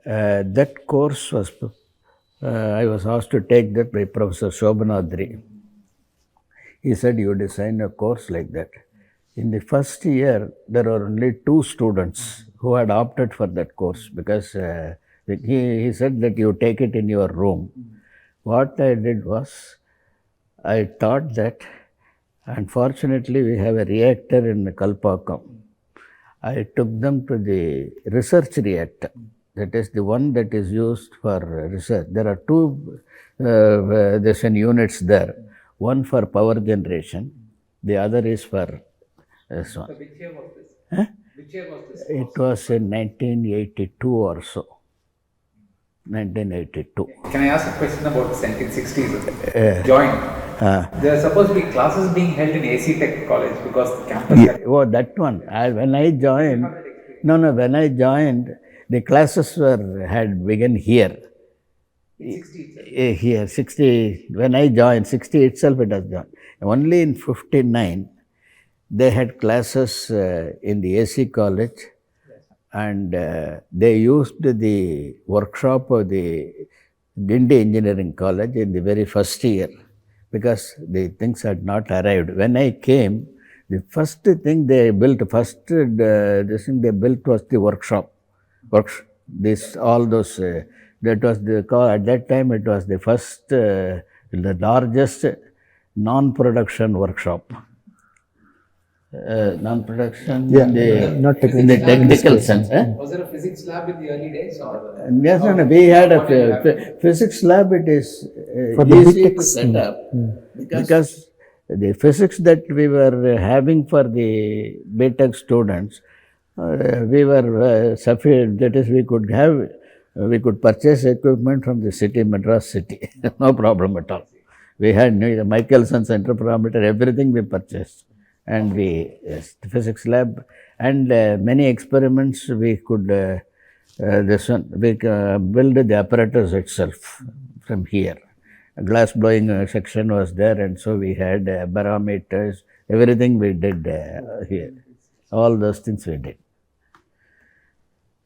That course was, I was asked to take that by Professor Shobhanadri. He said, you design a course like that. In the first year, there were only 2 students who had opted for that course because he said that you take it in your room. What I did was, I taught that. Unfortunately, we have a reactor in Kalpakkam. I took them to the research reactor. That is the one that is used for research. There are 2 units there. One for power generation, the other is for this one. So which year was this? Which year was this? It was in 1982 or so. 1982. Can I ask a question about this 1960s? Joined. There are supposed to be classes being held in AC Tech College because the campus. Oh, that one. When I joined, when I joined, the classes had begun here. 60 Here, 60, when I joined, 60 itself it has joined. Only in 59, they had classes in the AC college, and they used the workshop of the Gindi Engineering College in the very first year, because the things had not arrived. When I came, the first thing they built, this thing they built was the workshop. All those, that was at that time it was the first, the largest non-production workshop. Non-production in the technical sense. Was there a physics lab in the early days? Or? Yes, we had a physics lab. It is easy to set up because the physics that we were having for the BTech students, we were sufficient. That is, we could purchase equipment from the city, Madras city, no problem at all. We had Michelson's interferometer, everything we purchased. And the physics lab and many experiments we could, we build the apparatus itself from here. A glass blowing section was there, and so we had barometers, everything we did here. All those things we did.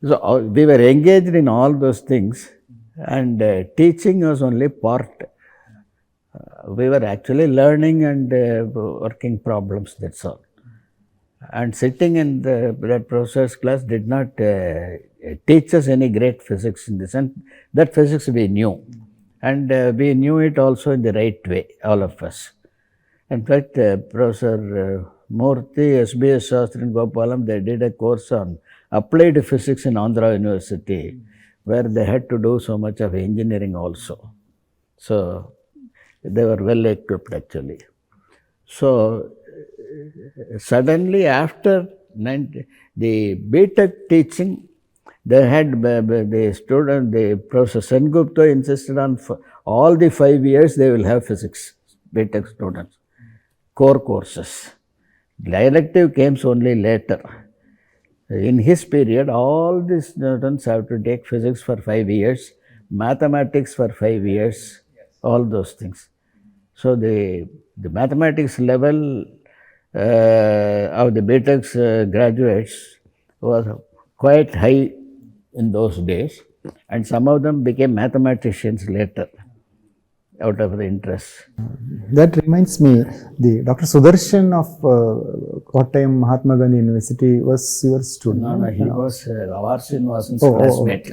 So we were engaged in all those things, and teaching was only part. We were actually learning and working problems, that's all. And sitting in that professor's class did not teach us any great physics in the sense that physics we knew. And we knew it also in the right way, all of us. In fact, Professor Murthy, SBS Shastri and Gopalam, they did a course on applied physics in Andhra University, where they had to do so much of engineering also. So they were well equipped actually. So suddenly after the BTech teaching, they had the Professor Sengupta insisted on all the 5 years they will have physics. BTech students, core courses. The elective came only later. In his period, all the students have to take physics for 5 years, mathematics for 5 years, all those things. So the mathematics level of the BTech graduates was quite high in those days, and some of them became mathematicians later out of the interest. That reminds me, the Dr. Sudarshan of Kottayam Mahatma Gandhi University was your student. No, he was our Srinivasan's Oh, classmate.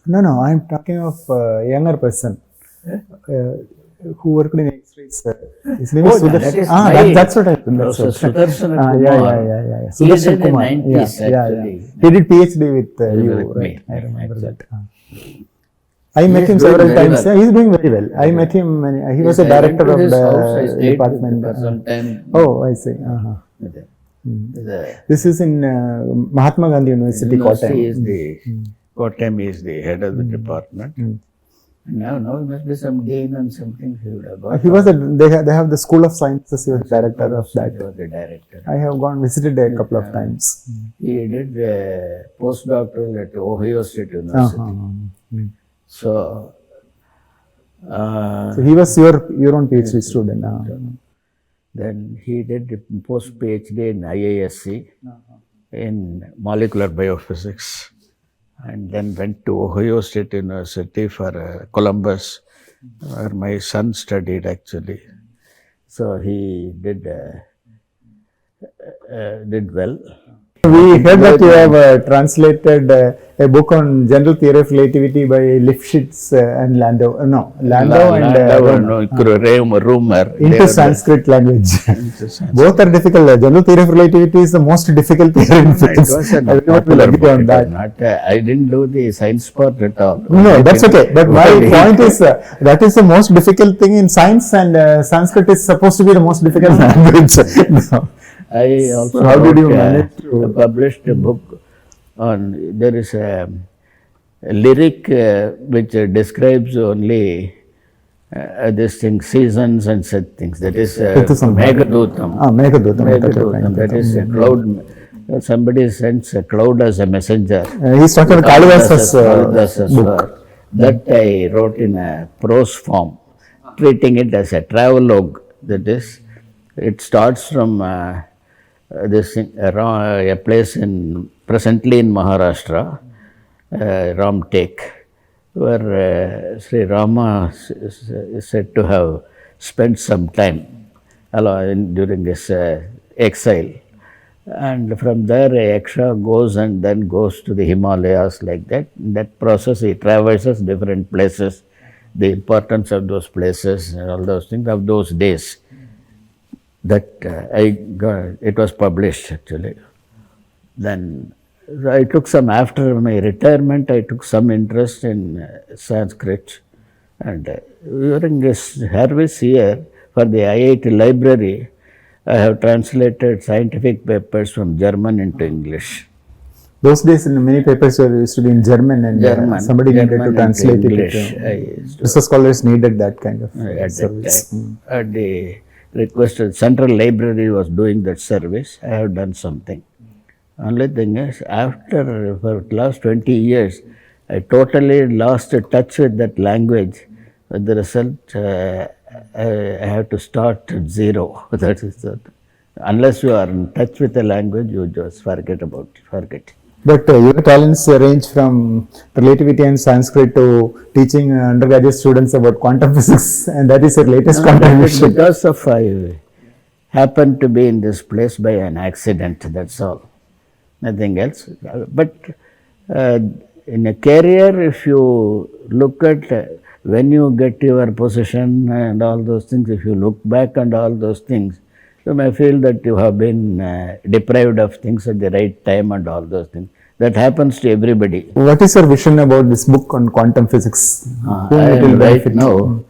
No, I'm talking of a younger person who worked in X-rays. His name is that Sudarshan. is my- That's what I think. That's So what. Sudarshan Kumar. Yeah. He Sudarshan did in Kumar. 90s actually. He did PhD with you, With me, right? I remember actually. that. I met is him doing several very times. well. He's doing very well. I met him. He was a I went director to of his house, I the stayed department. for some time. Oh, I see. This is in Mahatma Gandhi University, Kottayam. Kottayam is the head of the department. Now he must be some dean and something he would have got. He was they have the School of Sciences. He was director of He that. was the director. I have visited a couple of times. He did postdoctoral at Ohio State University. So, So he was your own PhD student. then he did post PhD in IISc in molecular biophysics, and then went to Ohio State University for Columbus, where my son studied actually. So he did well. We heard that you have translated a book on general theory of relativity by Lifshitz and Landau. Landau and Rumor. into Sanskrit language. Both are difficult. General theory of relativity is the most difficult theory in It physics. was a Everyone will popular agree book. on It that. was not, I didn't do the science part at all. No, that's okay. But my point is that is the most difficult thing in science, and Sanskrit is supposed to be the most difficult language. No. I also So how did you wrote, manage to- published a book on, there is a lyric which describes only this thing, seasons and such things. That is Meghadutam. Meghadutam. That is a cloud. Somebody sends a cloud as a messenger. He's talking about Kalidasa's Kalidasa's book. work. That I wrote in a prose form, treating it as a travelogue. That is, it starts from this thing, a place presently in Maharashtra, Ramtek, where Sri Rama is said to have spent some time during his exile. And from there, a Yaksha goes and then goes to the Himalayas like that. In that process, he traverses different places, the importance of those places and all those things of those days. That it was published actually. Then I took after my retirement, I took some interest in Sanskrit. And during this service here for the IIT library, I have translated scientific papers from German into English. Those days, many papers were used to be in German, and somebody needed to translate it. Research scholars needed that kind of service. At the request of Central Library was doing that service. I have done something. Only thing is, for last 20 years, I totally lost touch with that language. With the result, I have to start at zero. That is that. Unless you are in touch with the language, you just forget. But your talents range from relativity and Sanskrit to teaching undergraduate students about quantum physics, and that is your latest contribution. Because of I happened to be in this place by an accident, that's all. Nothing else. But in a career, if you look at when you get your position and all those things, if you look back and all those things, you may feel that you have been deprived of things at the right time and all those things. That happens to everybody. What is your vision about this book on quantum physics? Right now,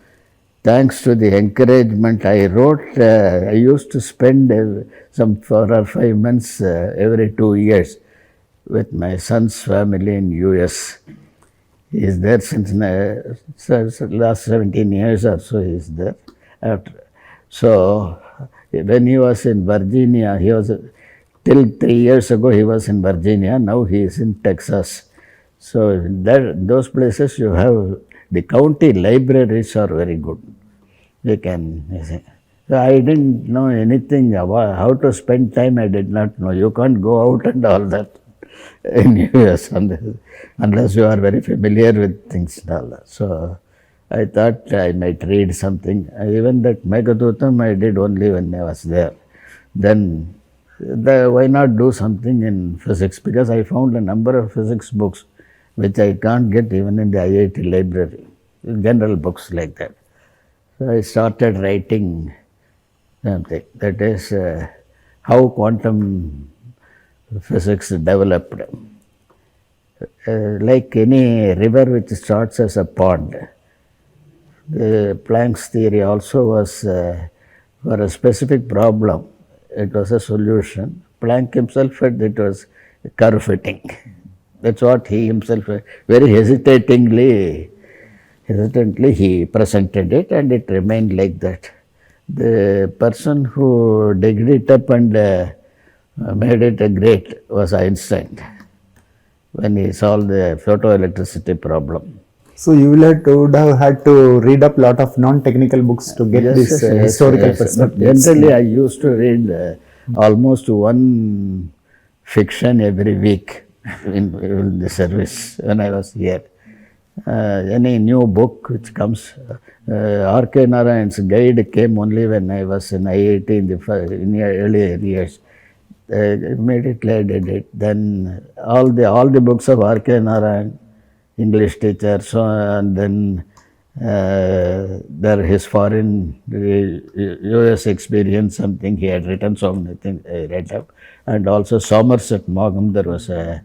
thanks to the encouragement I wrote, I used to spend some 4 or 5 months every 2 years with my son's family in US. He is there since last 17 years or so. He is there. So when he was in Virginia, he was till 3 years ago he was in Virginia. Now he is in Texas. So those places you have the county libraries are very good. You can. So I didn't know anything about how to spend time. I did not know. You can't go out and all that in US unless you are very familiar with things and all that. So I thought I might read something. Even that Meghadutam I did only when I was there. Then why not do something in physics? Because I found a number of physics books which I can't get even in the IIT library, general books like that. So I started writing something, that is how quantum physics developed. Like any river which starts as a pond, the Planck's theory also was for a specific problem. It was a solution. Planck himself said it was curve fitting. That's what he himself very hesitantly he presented it, and it remained like that. The person who digged it up and made it great was Einstein when he solved the photoelectricity problem. So you would have had to read up a lot of non-technical books to get this historical perspective. Generally, I used to read almost one fiction every week in the service when I was here. Any new book which comes, R.K. Narayan's guide came only when I was in IIT in the earlier years. Immediately I did it. Then all the books of R.K. Narayan, English teacher, so and then his foreign US experience, something he had written, so many things I read up. And also Somerset Maugham, there was an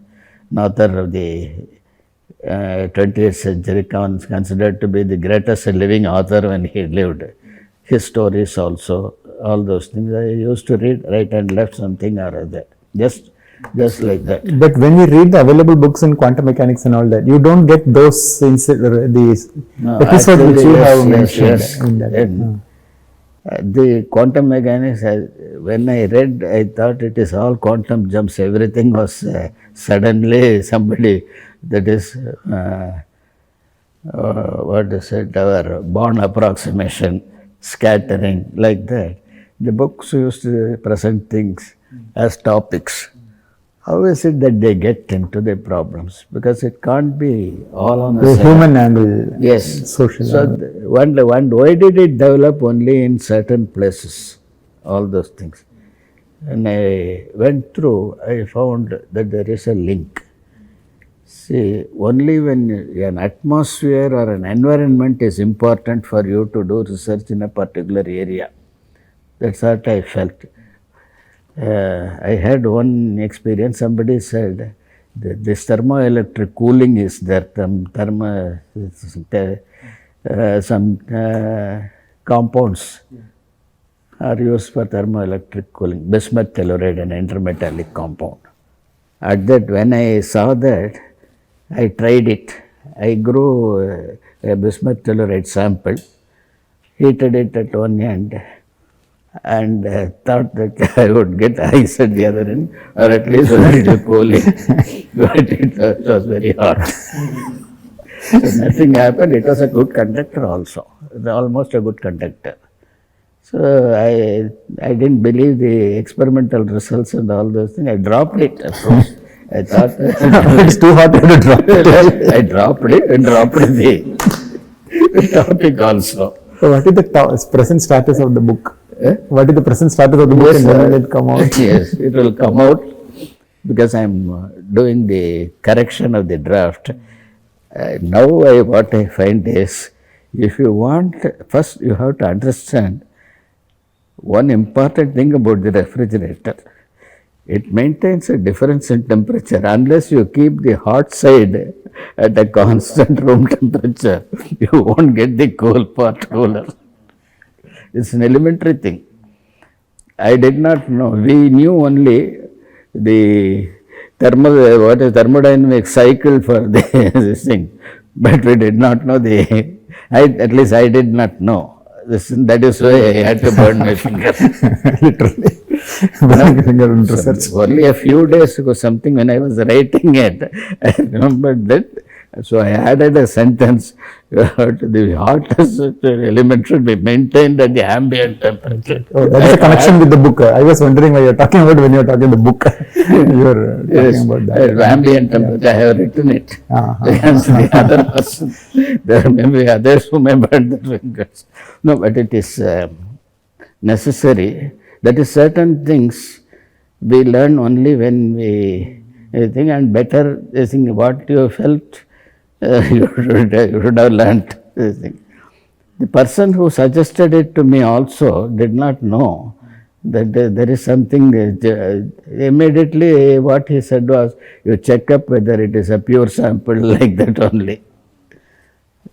author of the 20th century, considered to be the greatest living author when he lived. His stories also, all those things I used to read right and left, something or other, just like that. But when we read the available books in quantum mechanics and all that, you don't get those episodes which you have mentioned. In that. The quantum mechanics, when I read, I thought it is all quantum jumps. Everything was suddenly somebody, that is, what is it, our Born approximation, scattering, like that. The books used to present things as topics. How is it that they get into the problems? Because it can't be all on the human angle. Yes. Social so angle. Why did it develop only in certain places? All those things. When I went through, I found that there is a link. See, only when an atmosphere or an environment is important for you to do research in a particular area. That's what I felt. I had one experience, somebody said, this thermoelectric cooling is there, some compounds are used for thermoelectric cooling, bismuth telluride, an intermetallic compound. At that, when I saw that, I tried it. I grew a bismuth telluride sample, heated it at one end, and thought that I would get ice at the other end, or at least a little cooling, but it was very hot. So nothing happened. It was a good conductor also, almost a good conductor. So I didn't believe the experimental results and all those things. I dropped it, of course. I thought it's too hot to drop it. I dropped it and dropped the topic also. So what is the present status of the book? What is the present status of the book, and when will it come out? Yes, it will come out because I am doing the correction of the draft. Now what I find is, if you want, first you have to understand one important thing about the refrigerator. It maintains a difference in temperature. Unless you keep the hot side at a constant room temperature, you won't get the cool part cooler. It's an elementary thing. I did not know. We knew only the thermodynamic cycle for this thing, but we did not know at least I did not know. that is why I had to burn my fingers. Literally. Burning finger in research. Only a few days ago, something when I was writing it, I remembered that. So I added a sentence, the hottest element should be maintained at the ambient temperature. Oh, that is a connection with the book. I was wondering why you are talking about when you are talking the book. You are talking about that. Ambient temperature, I have written it. Against the other person. There may be others who may burn their fingers. No, but it is necessary. That is, certain things we learn only when we think, and better, I think, what you felt, you should have learned this thing. The person who suggested it to me also did not know that there is something. Immediately what he said was, you check up whether it is a pure sample, like that only.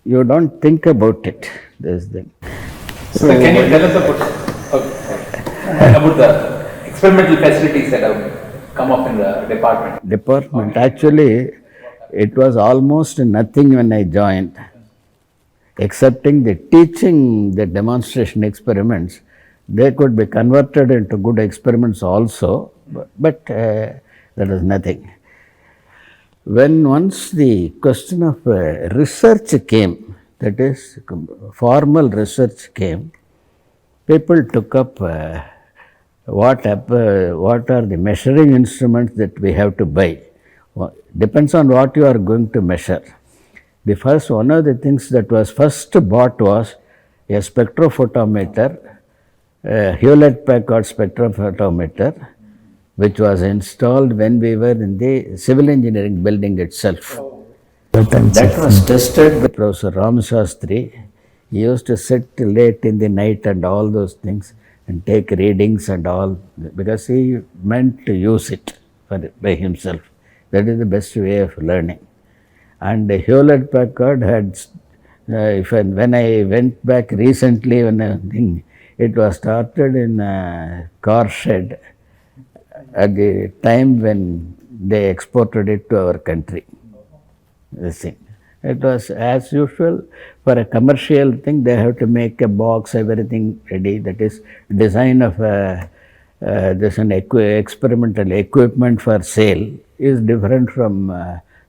You don't think about it, this thing. So can you tell us about the experimental facilities that have come up in the department? Actually, it was almost nothing when I joined, excepting the teaching, the demonstration experiments. They could be converted into good experiments also, but that was nothing. When once the question of research came, that is, formal research came, people took up what are the measuring instruments that we have to buy. Depends on what you are going to measure. One of the things that was first bought was a spectrophotometer, Hewlett-Packard spectrophotometer, which was installed when we were in the civil engineering building itself. That was tested by Professor Ram Shastri. He used to sit late in the night and all those things and take readings and all, because he meant to use it by himself. That is the best way of learning. And Hewlett-Packard had, when I went back recently, it was started in a car shed at the time when they exported it to our country. This thing. It was as usual for a commercial thing. They have to make a box, everything ready. That is, design of this an experimental equipment for sale is different from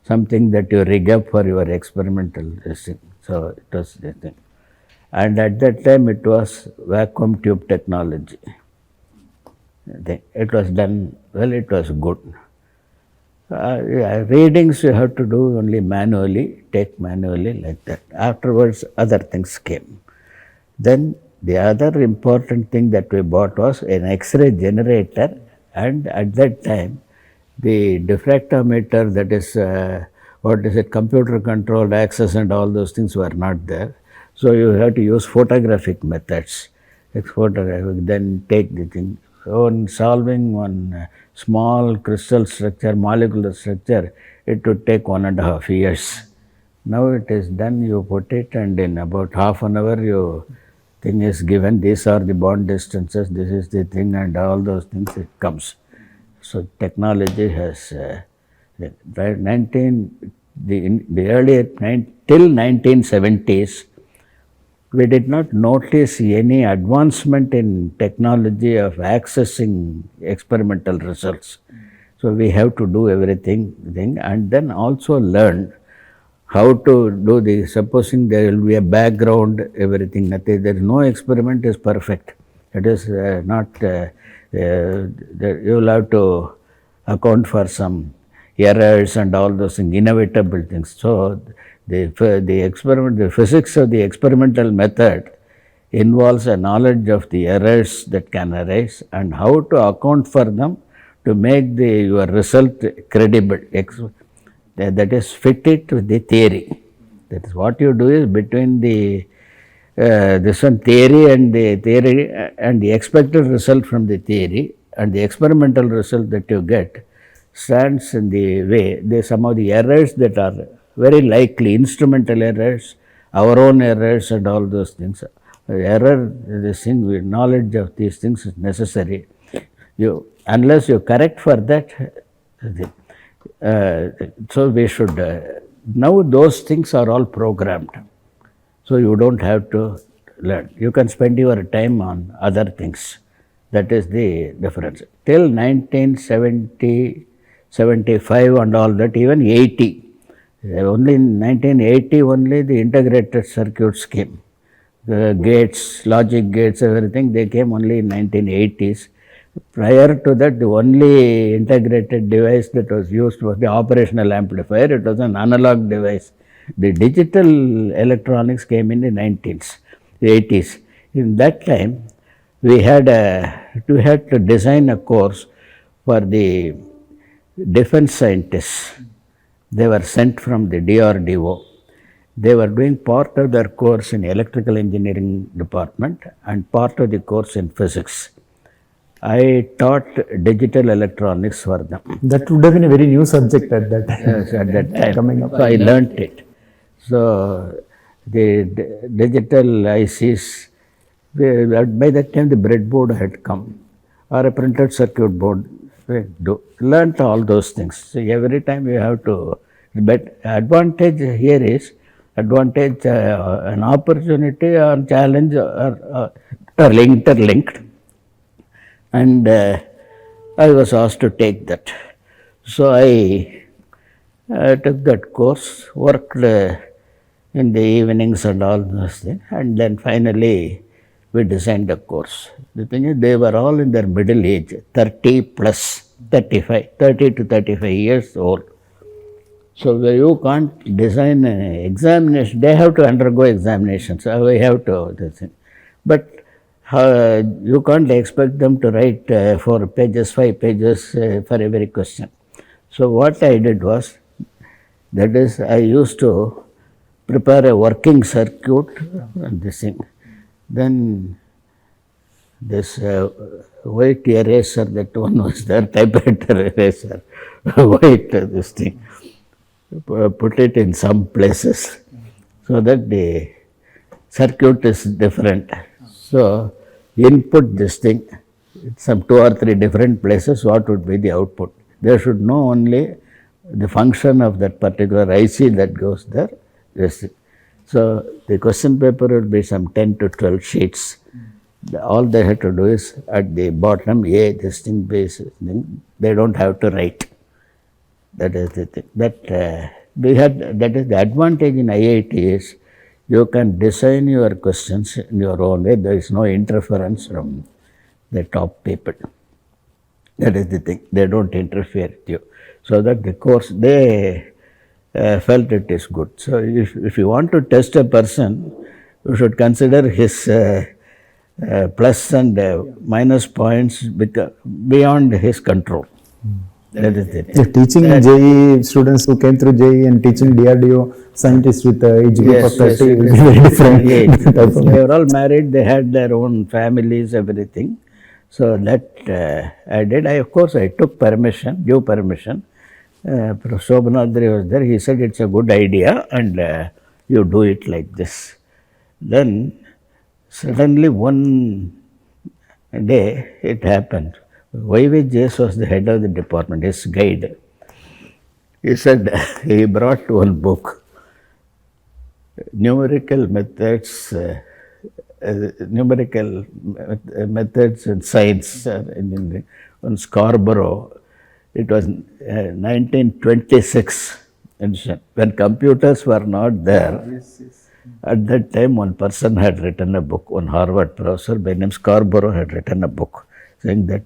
something that you rig up for your experimental thing. So it was the thing. And at that time it was vacuum tube technology. It was done well, it was good. Readings you have to do only manually, take manually like that. Afterwards other things came. Then the other important thing that we bought was an X-ray generator, and at that time the diffractometer, that is computer controlled access and all those things were not there. So you have to use photographic methods. Then take the thing. So in solving one small crystal structure, molecular structure, it would take 1.5 years. Now it is done, you put it, and in about half an hour your thing is given. These are the bond distances, this is the thing, and all those things, it comes. So technology has, till 1970s, we did not notice any advancement in technology of accessing experimental results. So we have to do everything, and then also learn how to do the, supposing there will be a background, everything, nothing, there is no experiment is perfect. It is not, you will have to account for some errors and all those things, inevitable things. So the experiment, the physics of the experimental method involves a knowledge of the errors that can arise and how to account for them to make your result credible. That is, fit it with the theory. That is what you do is between the this one theory and the expected result from the theory and the experimental result that you get stands in the way. Some of the errors that are very likely, instrumental errors, our own errors and all those things. This thing, knowledge of these things is necessary. Unless you correct for that, so we should, now those things are all programmed. So you don't have to learn. You can spend your time on other things. That is the difference. Till 1970, 75 and all that, even 80. Only in 1980 only the integrated circuits came. The gates, logic gates, everything, they came only in 1980s. Prior to that, the only integrated device that was used was the operational amplifier. It was an analog device. The digital electronics came in the 80s. In that time, we had to design a course for the defense scientists. They were sent from the DRDO. They were doing part of their course in electrical engineering department and part of the course in physics. I taught digital electronics for them. That would have been a very new subject at that time. Yes, at that time. Coming up. So I learnt it. So the digital ICs, by that time the breadboard had come, or a printed circuit board. Learnt all those things. So every time you have to, but advantage here is, an opportunity or challenge are interlinked. And I was asked to take that. So I took that course, worked in the evenings and all those things, and then finally we designed the course. The thing is, they were all in their middle age, 30 plus, 30 to 35 years old. So you can't design an examination, they have to undergo examinations, so we have to, but you can't expect them to write 4 pages, 5 pages for every question. So what I did was, that is, I used to prepare a working circuit and this thing. Then this white eraser, that one was there, typewriter eraser, white this thing. Put it in some places so that the circuit is different. So input this thing, some 2 or 3 different places, what would be the output? They should know only the function of that particular IC that goes there. This thing. So the question paper will be some 10 to 12 sheets. All they have to do is at the bottom, this thing, base thing, they don't have to write. That is the thing. That is the advantage in IIT is, you can design your questions in your own way. There is no interference from the top people. That is the thing. They don't interfere with you. So that the course, they felt it is good. So if you want to test a person, you should consider his plus and minus points beyond his control. That is it. Yeah, teaching JE students who came through JE and teaching DRDO scientists with age group of 30 will be very different. They were all married, they had their own families, everything. So that I did. Of course, I took permission, due permission. Prof. Shobhanadri was there. He said it's a good idea and you do it like this. Then suddenly one day it happened. YVJS was the head of the department, his guide. He said, he brought one book, Numerical Methods in Science, on Scarborough. It was 1926 edition, when computers were not there. At that time, one person had written a book, one Harvard professor by name Scarborough had written a book saying that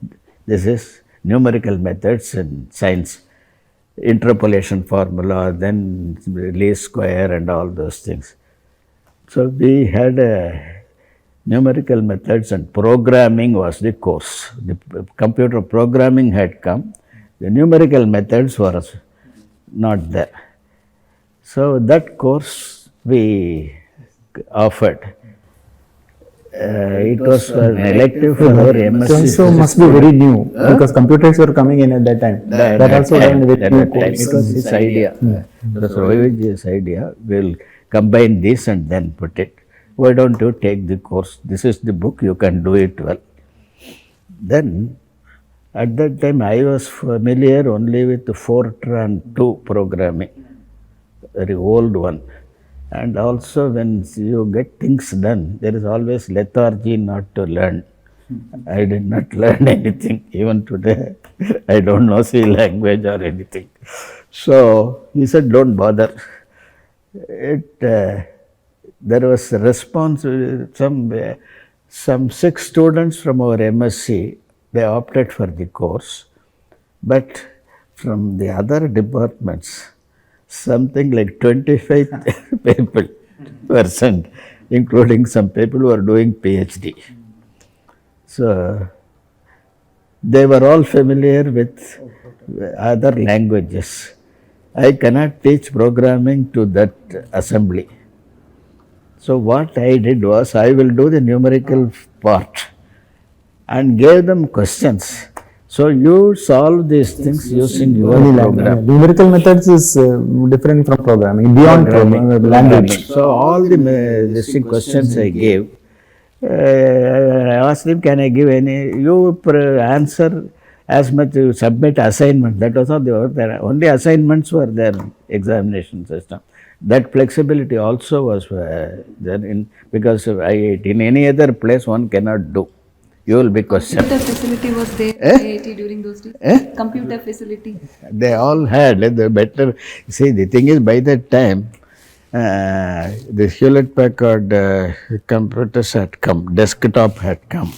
this is numerical methods in science, interpolation formula, then least square and all those things. So we had numerical methods and programming was the course. The computer programming had come, the numerical methods were not there. So that course we offered. It was an elective for our MSc. So must be very new because computers were coming in at that time. That also was a very new course. It was his idea. It was Roy's idea. We'll combine this and then put it. Why don't you take the course? This is the book, you can do it well. Then at that time I was familiar only with the Fortran 2 programming, very old one. And also when you get things done, there is always lethargy not to learn. I did not learn anything. Even today, I don't know C language or anything. So he said, don't bother. There was a response, some 6 students from our MSc, they opted for the course. But from the other departments, something like 25 people were sent, including some people who are doing PhD. So they were all familiar with other languages. I cannot teach programming to that assembly. So what I did was, I will do the numerical part and gave them questions. So you solve these things using your program. Numerical methods is different from programming, beyond language. So all the listing questions I gave, I asked him, can I give any, you answer as much, you submit assignment. That was not there. Only assignments were there in examination system. That flexibility also was there because of IIT. In any other place one cannot do. You will be questioned. Computer facility was there at IIT during those days? Computer facility? They all had the better. See, the thing is, by that time, the Hewlett-Packard computers had come, desktop had come.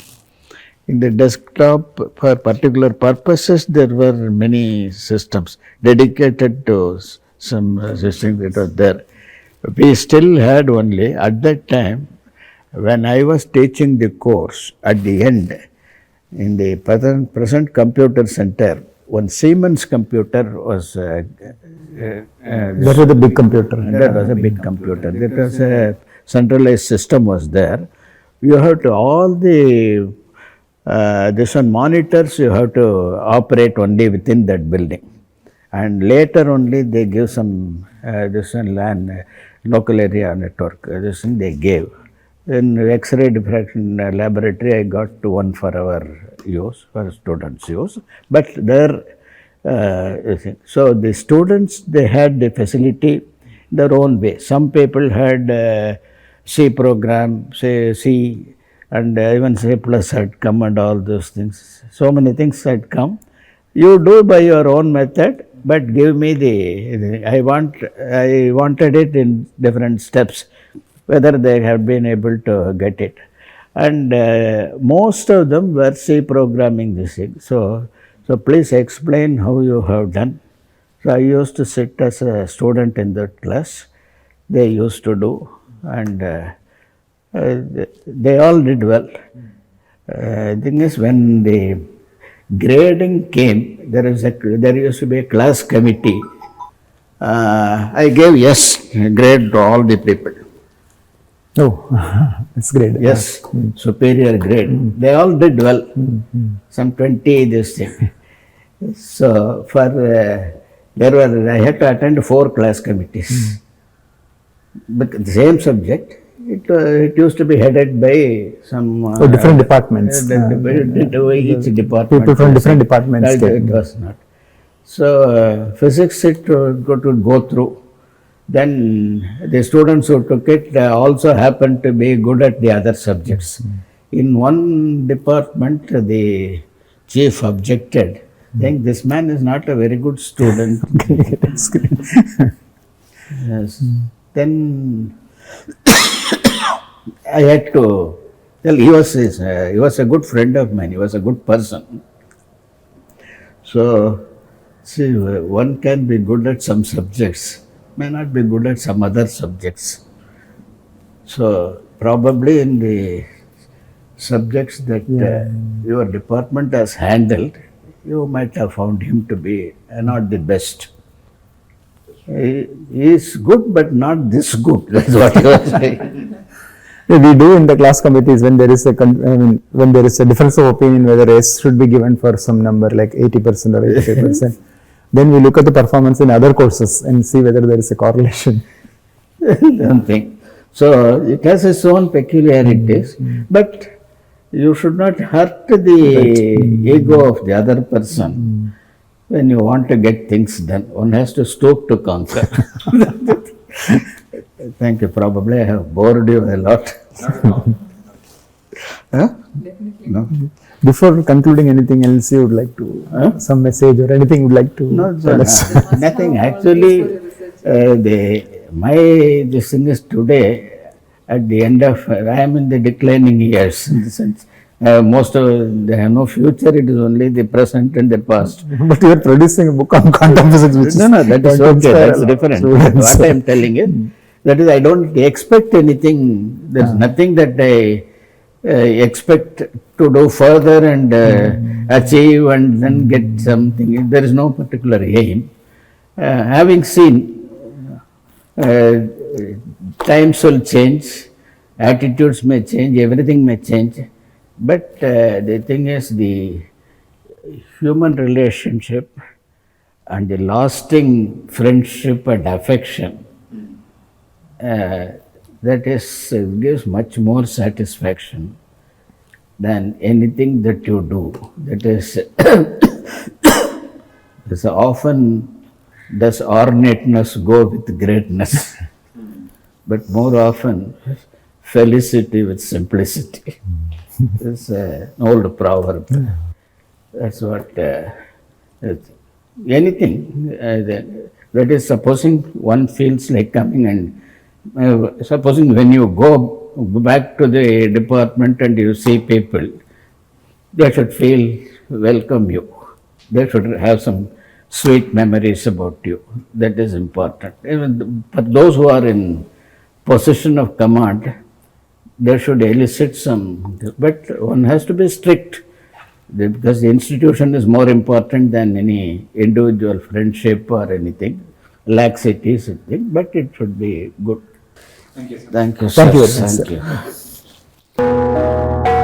In the desktop, for particular purposes, there were many systems dedicated to some systems that were there. We still had only, at that time, when I was teaching the course, at the end, in the present computer center, one Siemens computer was. That was a big computer. That was a big computer. That was a centralized system was there. You have to, all the, this one monitors, you have to operate only within that building. And later only they give some, this one LAN, local area network, this thing they gave. In X-ray diffraction laboratory, I got to one for our use, for students' use. But there, so the students, they had the facility their own way. Some people had C program, say C, and even C plus had come and all those things. So many things had come. You do by your own method, but give me the I wanted it in different steps, whether they have been able to get it. And most of them were C programming this thing. So please explain how you have done. So I used to sit as a student in that class. They used to do, and they all did well. Thing is, when the grading came, there used to be a class committee. I gave yes grade to all the people. Oh, that's great. Yes, superior grade. They all did well. Some 20 this thing. So for I had to attend 4 class committees. But the same subject, it used to be headed by some different departments. Each department. People from different departments. It was not. So physics it could go through. Then the students who took it also happened to be good at the other subjects. In one department, the chief objected, saying, this man is not a very good student. That's great. Yes. Then I had to tell, he was a good friend of mine, he was a good person. So, see, one can be good at some subjects, may not be good at some other subjects. So, probably in the subjects that your department has handled, you might have found him to be not the best. He is good, but not this good. That's what he was saying. We do in the class committees when there is when there is a difference of opinion whether S should be given for some number like 80% or 85%. Then we look at the performance in other courses and see whether there is a correlation. Don't think. So it has its own peculiarities, but you should not hurt the ego of the other person. When you want to get things done, one has to stoop to conquer. Thank you. Probably I have bored you a lot. Huh? Definitely. No? Before concluding, anything else you would like to, some message or anything you would like to No, tell us? nothing. have Actually, always this thing is today, at the end of, I am in the declining years, in the sense, most of, they have no future, it is only the present and the past. But you are producing a book on quantum physics, which No, is that is going to okay, inspire that's a lot of different. students. What I am telling is, that is, I don't expect anything, there is nothing that I expect to do further and achieve and then get something. There is no particular aim. Having seen, times will change, attitudes may change, everything may change, but the thing is, the human relationship and the lasting friendship and affection, that is, gives much more satisfaction than anything that you do. That is, there's often does ornateness go with greatness, but more often felicity with simplicity. It's an old proverb. That's what anything that is, supposing one feels like coming and supposing when you go back to the department and you see people, they should feel welcome you. They should have some sweet memories about you. That is important. Even for those who are in position of command, they should elicit some, but one has to be strict, because the institution is more important than any individual friendship or anything. Laxity is a thing, but it should be good. Thank you, sir. Thank you, Thank sir. you very much, Thank sir. you.